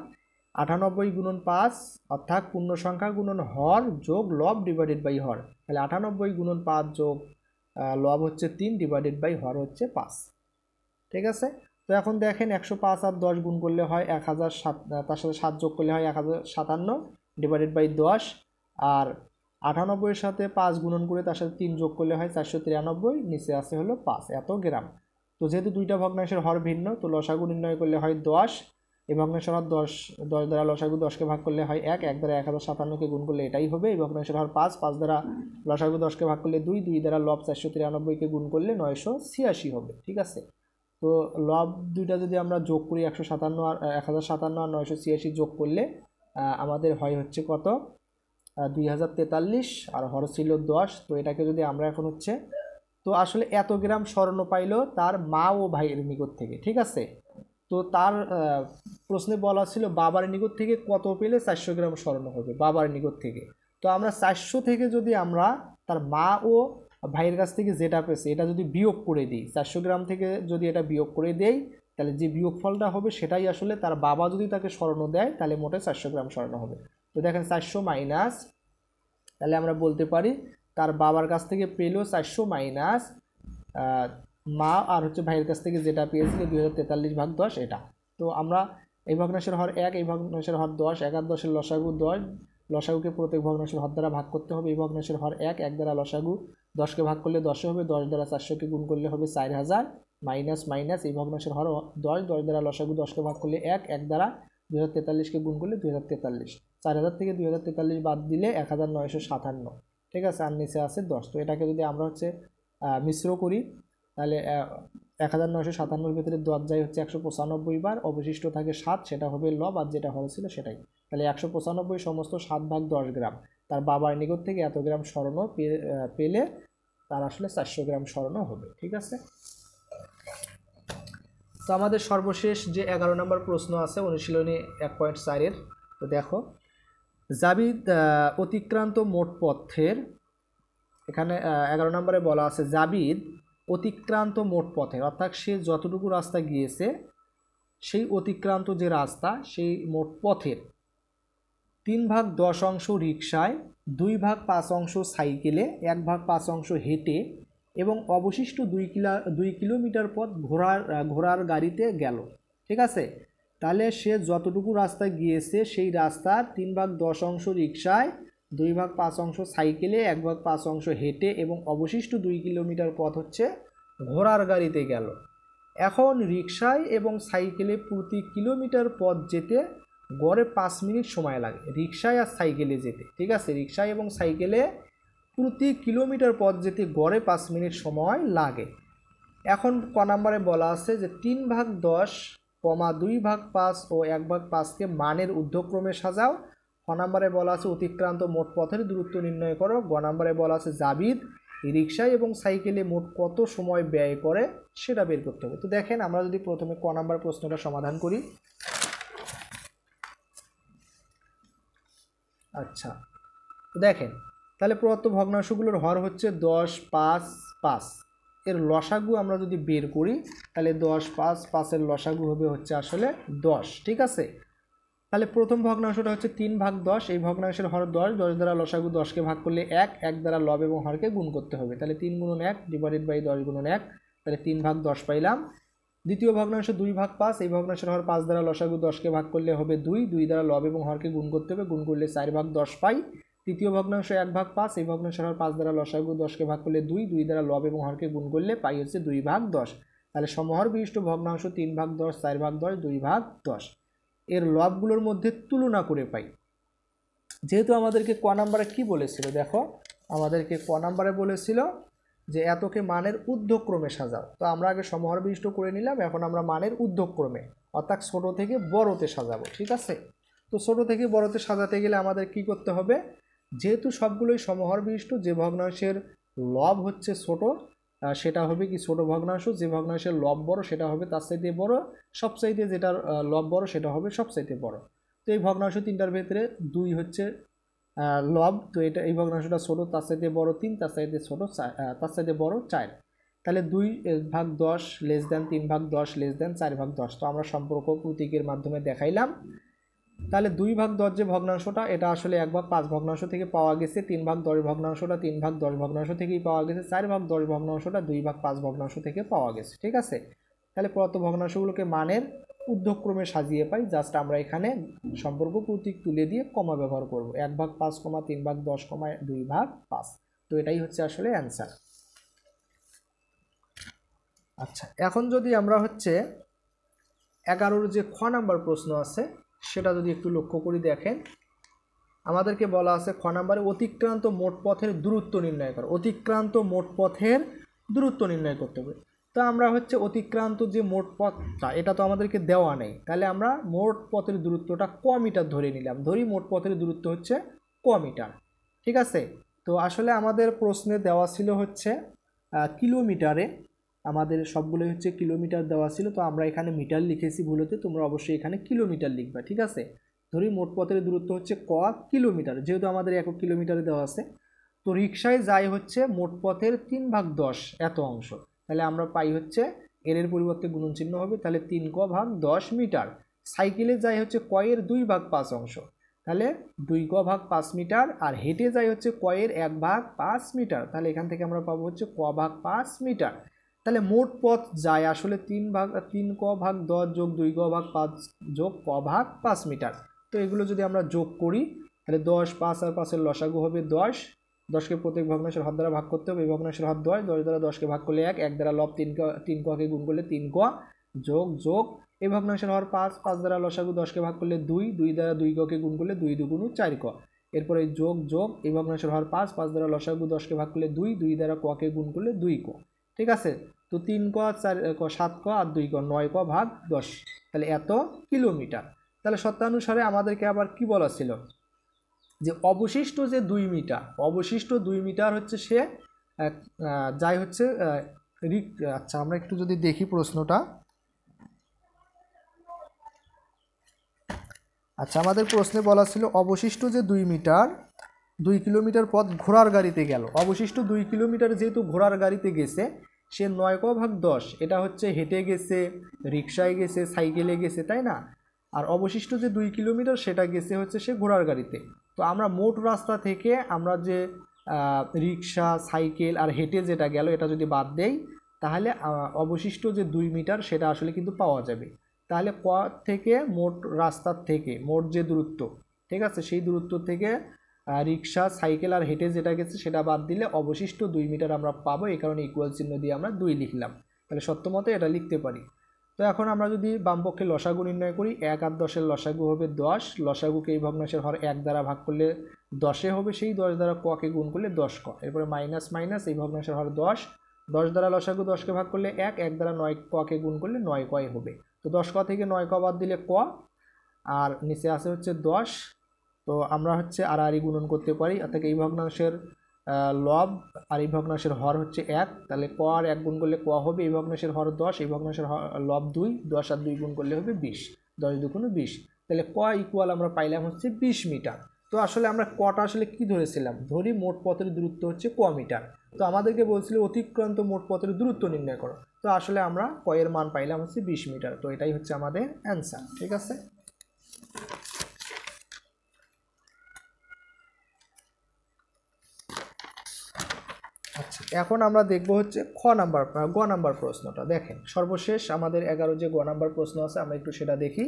98 গুণন 5 অর্থাৎ পূর্ণ সংখ্যা গুণন হর যোগ লব ডিভাইডেড বাই হর, তাহলে 98 গুণন 5 যোগ লব হচ্ছে 3 ডিভাইডেড বাই হর হচ্ছে 5, ঠিক আছে। তো এখন দেখেন 105 আর 10 গুণ করলে হয় 1007, তার সাথে 7 যোগ করলে হয় 1057 ডিভাইডেড বাই 10, আর 98-এর সাথে 5 গুণন করে তার সাথে 3 যোগ করলে হয় 493, নিচে আছে হলো 5 এত গ্রাম। তো যেহেতু দুইটা ভগ্নাংশের হর ভিন্ন তো লসাগু নির্ণয় করলে হয় 10, এই ভগ্নাংশের হর 10 দ্বারা লসাগু 10কে ভাগ করলে হয় 1, 1 দ্বারা 1057কে গুণ করলে এটাই হবে। এই ভগ্নাংশের হর 5, 5 দ্বারা লসাগু 10কে ভাগ করলে 2, 2 দ্বারা লব 493কে গুণ করলে 986 হবে। ঠিক আছে, তো লব দুইটা যদি আমরা যোগ করি 1057 আর 986 যোগ করলে আমাদের হয় হচ্ছে কত 2043, আর হর ছিল 10। তো এটাকে যদি আমরা এখন হচ্ছে, তো আসলে এত গ্রাম স্বর্ণ পাইলো তার মা ও ভাইয়ের নিকট থেকে। ঠিক আছে, তো তার প্রশ্নে বলা ছিল বাবার নিকট থেকে কত পেলে 400 গ্রাম স্বর্ণ হবে বাবার নিকট থেকে। তো আমরা 400 থেকে যদি আমরা তার মা ও ভাইয়ের কাছ থেকে যেটা পেয়েছে এটা যদি বিয়োগ করে দিই, 400 গ্রাম থেকে যদি এটা বিয়োগ করে দেই, তাহলে যে বিয়োগফলটা হবে সেটাই আসলে তার বাবা যদি তাকে স্বর্ণ দেয় তাহলে মোটে 400 গ্রাম স্বর্ণ হবে। তো দেখেন 400 মাইনাস, তাহলে আমরা বলতে পারি তার বাবার কাছ থেকে পেলো 400 মাইনাস মা আর হচ্ছে ভাইয়ের কাছ থেকে যেটা পেয়েছিল 2043/10 এটা। তো আমরা এই ভগ্নাংশের হর 1, এই ভগ্নাংশের হর 10, 1 আর 10-এর লসাগু 10, লসাগুকে প্রত্যেক ভগ্নাংশের হর দ্বারা ভাগ করতে হবে। এই ভগ্নাংশের হর 1, 1 দ্বারা লসাগু 10কে ভাগ করলে 10 হবে, 10 দ্বারা 400কে গুণ করলে হবে 4000, মাইনাস মাইনাস এই ভগ্নাংশের হর 10, 10 দ্বারা লসাগু 10কে ভাগ করলে 1, 1 দ্বারা 2043কে গুণ করলে 2043, 4000 থেকে 2043 বাদ দিলে 1957। ঠিক আছে, আর নিচে আছে 10। তো এটাকে যদি আমরা হচ্ছে মিশ্র করি তাহলে 1957-এর ভিতরে 10 যায় হচ্ছে 195 বার, অবশিষ্ট থাকে 7, সেটা হবে লব, আর যেটা হল ছিল সেটাই। তাহলে 195 সমস্ত 7/10 গ্রাম তার বাবার নিকট থেকে এত গ্রাম স্বর্ণ পেলে তার আসলে 400 গ্রাম স্বর্ণ হবে। ঠিক আছে, তো আমাদের সর্বশেষ যে 11 নম্বর প্রশ্ন আছে অনুশীলনী 1.4-এর। তো দেখো, জাবিদ অতিক্রান্ত মোট পথের, এখানে 11 নম্বরে বলা আছে জাবিদ অতিক্রান্ত মোট পথের, অর্থাৎ সে যতটুকু রাস্তা গিয়েছে সেই অতিক্রান্ত যে রাস্তা সেই মোট পথের 3/10 অংশ রিকশায়, 2/5 অংশ সাইকেলে, 1/5 অংশ হেঁটে এবং অবশিষ্ট 2 কিলোমিটার পথ ঘোড়ার গাড়িতে গেল। ঠিক আছে, তাহলে সে যতটুকু রাস্তা গিয়েছে সেই রাস্তার 3/10 অংশ রিকশায়, 2/5 অংশ সাইকেলে, 1/5 অংশ হেঁটে এবং অবশিষ্ট 2 কিলোমিটার পথ হচ্ছে ঘোড়ার গাড়িতে গেল। এখন রিকশায় এবং সাইকেলে প্রতি কিলোমিটার পথ যেতে গড়ে 5 মিনিট সময় লাগে, রিকশায় আর সাইকেলে যেতে। ঠিক আছে, রিকশায় এবং সাইকেলে প্রতি কিলোমিটার পথ যেতে গড়ে 5 মিনিট সময় লাগে। এখন ক নম্বরে বলা আছে যে 3/10, 2/5 ও 1/5কে মানের ঊর্ধ্বক্রমে সাজাও। খ নম্বরে বলা আছে অতিক্রান্ত মোট পথের দূরত্ব নির্ণয় করো। গ নম্বরে বলা আছে জাবিদ রিকশায় এবং সাইকেলে মোট কত সময় ব্যয় করে সেটা বের করতে হবে। তো দেখেন, আমরা যদি প্রথমে ক নম্বর প্রশ্নটা সমাধান করি। আচ্ছা, তো দেখেন, তাহলে প্রদত্ত ভগ্নাংশগুলোর হর হচ্ছে 10, 5, 5, এর লসাগু আমরা যদি বের করি তাহলে 10, 5, 5-এর লসাগু হবে হচ্ছে আসলে 10। ঠিক আছে, তাহলে প্রথম ভগ্নাংশটা হচ্ছে 3/10, এই ভগ্নাংশের হর 10, 10 দ্বারা লসাগু 10কে ভাগ করলে 1, 1 দ্বারা লব এবং হরকে গুণ করতে হবে। তাহলে 3 × 1 / 10 × 1, তাহলে 3/10 পাইলাম। দ্বিতীয় ভগ্নাংশ 2/5, এই ভগ্নাংশের হর 5 দ্বারা লসাগু 10কে ভাগ করলে হবে 2, 2 দ্বারা লব এবং হরকে গুণ করতে হবে, গুণ করলে 4/10 পাই। তৃতীয় ভগ্নাংশ 1/5, এই ভগ্নাংশের হর 5 দ্বারা লসাগু 10কে ভাগ করলে 2, 2 দ্বারা লব এবং হরকে গুণ করলে পাই হচ্ছে 2/10। তাহলে সমহর বিশিষ্ট ভগ্নাংশ 3/10, 4/10, 2/10 এর লবগুলোর মধ্যে তুলনা করে পাই। যেহেতু আমাদেরকে ক নাম্বারে কি বলেছিল, দেখো আমাদেরকে ক নাম্বারে বলেছিল যে এতকে মানের ঊর্ধ্বক্রমে সাজাও। তো আমরা আগে সমহর বিশিষ্ট করে নিলাম, এখন আমরা মানের ঊর্ধ্বক্রমে অর্থাৎ ছোট থেকে বড়তে সাজাবো। ঠিক আছে, তো ছোট থেকে বড়তে সাজাতে গেলে আমাদের কি করতে হবে, যেহেতু সবগুলোই সমহর বিশিষ্ট, যে ভগ্নাংশের লব হচ্ছে ছোট সেটা হবে কি ছোট ভগ্নাংশ, যে ভগ্নাংশের লব বড় সেটা হবে তার চাইতে বড়, সবচাইতে যেটার লব বড় সেটা হবে সবচাইতে বড়। তো এই ভগ্নাংশ তিনটার ভেতরে 2 হচ্ছে লব, তো এটা এই ভগ্নাংশটা ছোট, তার চাইতে বড় 3, তার চাইতে ছোট তার চাইতে বড় 4। তাহলে 2/10 লেস দ্যান 3/10 লেস দ্যান 4/10। তো আমরা সম্পর্ক প্রতীকের মাধ্যমে দেখাইলাম। তাহলে 2/10 যে ভগ্নাংশটা এটা আসলে 1/5 ভগ্নাংশ থেকে পাওয়া গেছে, 3/10 ভগ্নাংশটা 3/10 ভগ্নাংশ থেকেই পাওয়া গেছে, 4/10 ভগ্নাংশটা 2/5 ভগ্নাংশ থেকে পাওয়া গেছে। ঠিক আছে, তাহলে প্রদত্ত ভগ্নাংশগুলোকে মানের ঊর্ধ্বক্রমে সাজিয়ে পাই। জাস্ট আমরা এখানে সম্পর্ক প্রতীক তুলে দিয়ে কমা ব্যবহার করব, 1/5, 3/10, 2/5। তো এটাই হচ্ছে আসলে অ্যান্সার। আচ্ছা, এখন যদি আমরা হচ্ছে 11-র যে খ নাম্বার প্রশ্ন আছে সেটা যদি একটু লক্ষ্য করে দেখেন, আমাদেরকে বলা আছে খ নাম্বারে অতিক্রান্ত মোট পথের দূরত্ব নির্ণয় করো। অতিক্রান্ত মোট পথের দূরত্ব নির্ণয় করতে হবে। তো আমরা হচ্ছে অতিক্রান্ত যে মোট পথটা এটা তো আমাদেরকে দেওয়া নেই, তাহলে আমরা মোট পথের দূরত্বটা ক মিটার ধরে নিলাম। ধরি মোট পথের দূরত্ব হচ্ছে ক মিটার, ঠিক আছে। তো আসলে আমাদের প্রশ্নে দেওয়া ছিল হচ্ছে কিলোমিটারে, আমাদের সবগুলোই হচ্ছে কিলোমিটার দেওয়া ছিল, তো আমরা এখানে মিটার লিখেছি ভুলতে, তোমরা অবশ্যই এখানে কিলোমিটার লিখবা, ঠিক আছে। ধরি মোট পথের দূরত্ব হচ্ছে ক কিলোমিটার, যেহেতু আমাদের একক কিলোমিটারে দেওয়া আছে। তো রিক্সায় যাই হচ্ছে মোট পথের 3/10 এত অংশ, তাহলে আমরা পাই হচ্ছে এর পরিবর্তে গুণন চিহ্ন হবে, তাহলে 3 × 10 মিটার। সাইকেলে যাই হচ্ছে ক এর 2/5 অংশ, তাহলে 2 × 5 মিটার, আর হেঁটে যাই হচ্ছে ক এর 1/5 মিটার, তাহলে এখান থেকে আমরা পাবো হচ্ছে ক/5 মিটার। তাহলে মোট পথ যায় আসলে 3 ক/10 যোগ 2ক/5 যোগ ক/5 মিটার। তো এগুলো যদি আমরা যোগ করি তাহলে 10, 5 আর 5-এর লসাগু হবে 10, 10কে প্রত্যেক ভগ্নাংশের হর দ্বারা ভাগ করতে হবে, এই ভগ্নাংশের হর 10, 10 দ্বারা 10কে ভাগ করলে 1, 1 দ্বারা লব 3 ককে গুণ করলে 3 ক, যোগ যোগ এই ভগ্নাংশের হর 5, 5 দ্বারা লসাগু 10কে ভাগ করলে 2, 2 দ্বারা 2 ককে গুণ করলে 2 দুগুণ 4 ক, এরপরে যোগ যোগ এই ভগ্নাংশের হর 5, 5 দ্বারা লসাগু 10কে ভাগ করলে 2, 2 দ্বারা ককে গুণ করলে 2 ক, ঠিক আছে। তো 3 ক, 4 ক, 7 ক আর 2 ক, 9 ক ভাগ 10, তাহলে এত কিলোমিটার। তাহলে শর্তানুসারে আমাদেরকে আবার কি বলা ছিল যে অবশিষ্ট যে 2 মিটার, অবশিষ্ট 2 মিটার হচ্ছে সে যাই হচ্ছে আচ্ছা আমরা একটু যদি দেখি প্রশ্নটা। আচ্ছা আমাদের প্রশ্নে বলা ছিল অবশিষ্ট যে 2 মিটার, 2 কিলোমিটার পথ ঘোড়ার গাড়িতে গেল। অবশিষ্ট 2 কিলোমিটার যেহেতু ঘোড়ার গাড়িতে গেছে, সে 9ক/10 এটা হচ্ছে হেঁটে গেছে, রিক্সায় গেছে, সাইকেলে গেছে, তাই না। আর অবশিষ্ট যে 2 কিলোমিটার সেটা গেছে হচ্ছে সে ঘোড়ার গাড়িতে। তো আমরা মোট রাস্তা থেকে আমরা যে রিক্সা, সাইকেল আর হেঁটে যেটা গেল এটা যদি বাদ দেই, তাহলে অবশিষ্ট যে 2 মিটার সেটা আসলে কিন্তু পাওয়া যাবে। তাহলে ক থেকে মোট রাস্তার থেকে মোট যে দূরত্ব, ঠিক আছে, সেই দূরত্ব থেকে রিক্সা, সাইকেল আর হেঁটে যেটা গেছে সেটা বাদ দিলে অবশিষ্ট 2 মিটার আমরা পাবো। এই কারণে ইকুয়াল চিহ্ন দিয়ে আমরা 2 লিখলাম, তাহলে সত্যমতে এটা লিখতে পারি। তো এখন আমরা যদি বামপক্ষে লসাগু নির্ণয় করি, 1 আর 10-এর লসাগু হবে 10, লসাগুকে এই ভগ্নাংশের হর 1 দ্বারা ভাগ করলে 10-এ হবে, সেই 10 দ্বারা ককে গুণ করলে 10 ক, এরপরে মাইনাস মাইনাস এই ভগ্নাংশের হর 10, 10 দ্বারা লসাগু 10কে ভাগ করলে 1, 1 দ্বারা 9 ককে গুণ করলে 9 কই হবে। তো 10 ক থেকে 9 ক বাদ দিলে ক, আর নিচে আছে হচ্ছে 10। তো আমরা হচ্ছে আড়াআড়ি গুণন করতে পারি, অর্থাৎ এই ভগ্নাংশের লব আর এই ভগ্নাংশের হর হচ্ছে 1, তাহলে ক আর 1 গুণ করলে ক হবে, এই ভগ্নাংশের হর 10, এই ভগ্নাংশের লব 2, 10 আর 2 গুণ করলে হবে 20, 10 দুগুণে 20, তাহলে ক ইকুয়াল আমরা পাইলাম হচ্ছে 20 মিটার। তো আসলে আমরা কটা আসলে কি ধরেছিলাম, ধরি মোট পথের দূরত্ব হচ্ছে ক মিটার, তো আমাদেরকে বলছিল অতিক্রান্ত মোট পথের দূরত্ব নির্ণয় করো, তো আসলে আমরা ক এর মান পাইলাম হচ্ছে 20 মিটার। তো এটাই হচ্ছে আমাদের অ্যান্সার, ঠিক আছে। আচ্ছা এখন আমরা দেখব হচ্ছে গ নাম্বার প্রশ্নটা। দেখেন সর্বশেষ আমাদের 11 যে গ নাম্বার প্রশ্ন আছে আমরা একটু সেটা দেখি।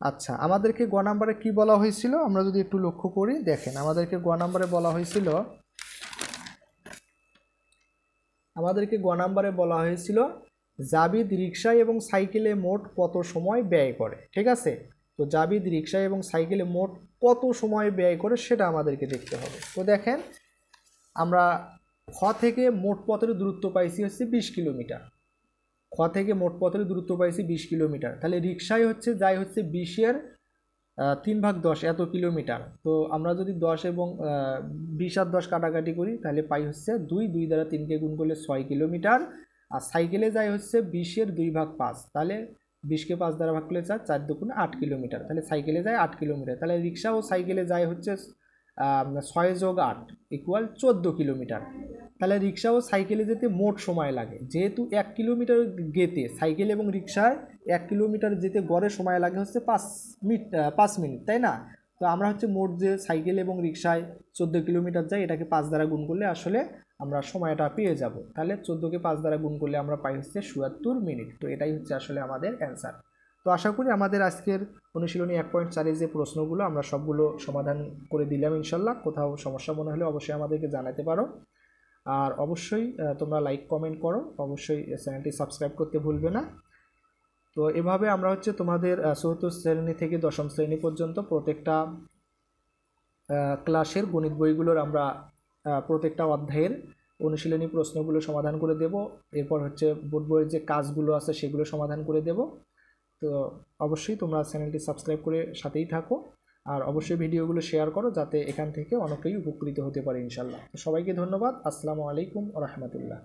আচ্ছা আমাদেরকে গ নাম্বারে কি বলা হয়েছিল আমরা যদি একটু লক্ষ্য করি, দেখেন আমাদেরকে গ নাম্বারে বলা হয়েছিল জাবিদ রিকশায় এবং সাইকেলে মোট কত সময় ব্যয় করে, ঠিক আছে। তো জাবিদ রিকশায় এবং সাইকেলে মোট কত সময় ব্যয় করে সেটা আমাদেরকে দেখতে হবে। তো দেখেন আমরা খ থেকে মোট পথের দূরত্ব পাইছি হচ্ছে 20 কিলোমিটার, খ থেকে মোট পথের দূরত্ব পাইছি 20 কিলোমিটার, তাহলে রিকশায় হচ্ছে যাই হচ্ছে 20-এর 3/10 এত কিলোমিটার। তো আমরা যদি 10 এবং 20 আর 10 কাটাকাটি করি তাহলে পাই হচ্ছে 2, 2 দ্বারা 3কে গুণ করলে 6 কিলোমিটার, আর সাইকেলে যাই হচ্ছে 20-এর 2/5, তাহলে 20কে 5 দ্বারা ভাগ করলে 4, 4 দুগুণে 8 কিলোমিটার, তাহলে সাইকেলে যায় 8 কিলোমিটার, তাহলে রিকশা ও সাইকেলে যায় হচ্ছে 6 যোগ 8 ইকুয়াল 14 কিলোমিটার। তাহলে রিকশা ও সাইকেলে যেতে মোট সময় লাগে, যেহেতু 1 কিলোমিটার যেতে সাইকেল এবং রিকশায় 1 কিলোমিটার যেতে গড়ে সময় লাগে হচ্ছে 5 মিনিট, তাই না। তো আমরা হচ্ছে মোট যে সাইকেল এবং রিকশায় 14 কিলোমিটার যাই, এটাকে 5 দ্বারা গুণ করলে আসলে আমরা সময়টা পেয়ে যাব। তাহলে 14কে 5 দ্বারা গুণ করলে আমরা পাই হচ্ছে 77 মিনিট। তো এটাই হচ্ছে আসলে আমাদের অ্যান্সার। তো আশা করি আমাদের আজকের অনুশীলনী 1.4 যে প্রশ্নগুলো আমরা সবগুলো সমাধান করে দিলাম ইনশাল্লাহ। কোথাও সমস্যা মনে হলে অবশ্যই আমাদেরকে জানাতে পারো, আর অবশ্যই তোমরা লাইক কমেন্ট করো, অবশ্যই চ্যানেলটি সাবস্ক্রাইব করতে ভুলবে না। তো এভাবে আমরা হচ্ছে তোমাদের চতুর্থ শ্রেণী থেকে দশম শ্রেণী পর্যন্ত প্রত্যেকটা ক্লাসের গণিত বইগুলোর আমরা প্রত্যেকটা অধ্যায়ের অনুশীলনী প্রশ্নগুলো সমাধান করে দেব। এরপর হচ্ছে বোর্ড বইয়ের যে কাজগুলো আছে সেগুলো সমাধান করে দেব। তো অবশ্যই তোমরা চ্যানেলটি সাবস্ক্রাইব করে সাথেই থাকো, আর অবশ্যই ভিডিওগুলো শেয়ার করো যাতে এখান থেকে অনেকেই উপকৃত হতে পারে ইনশাল্লাহ। তো সবাইকে ধন্যবাদ। আসসালামু আলাইকুম ওয়া রাহমাতুল্লাহ।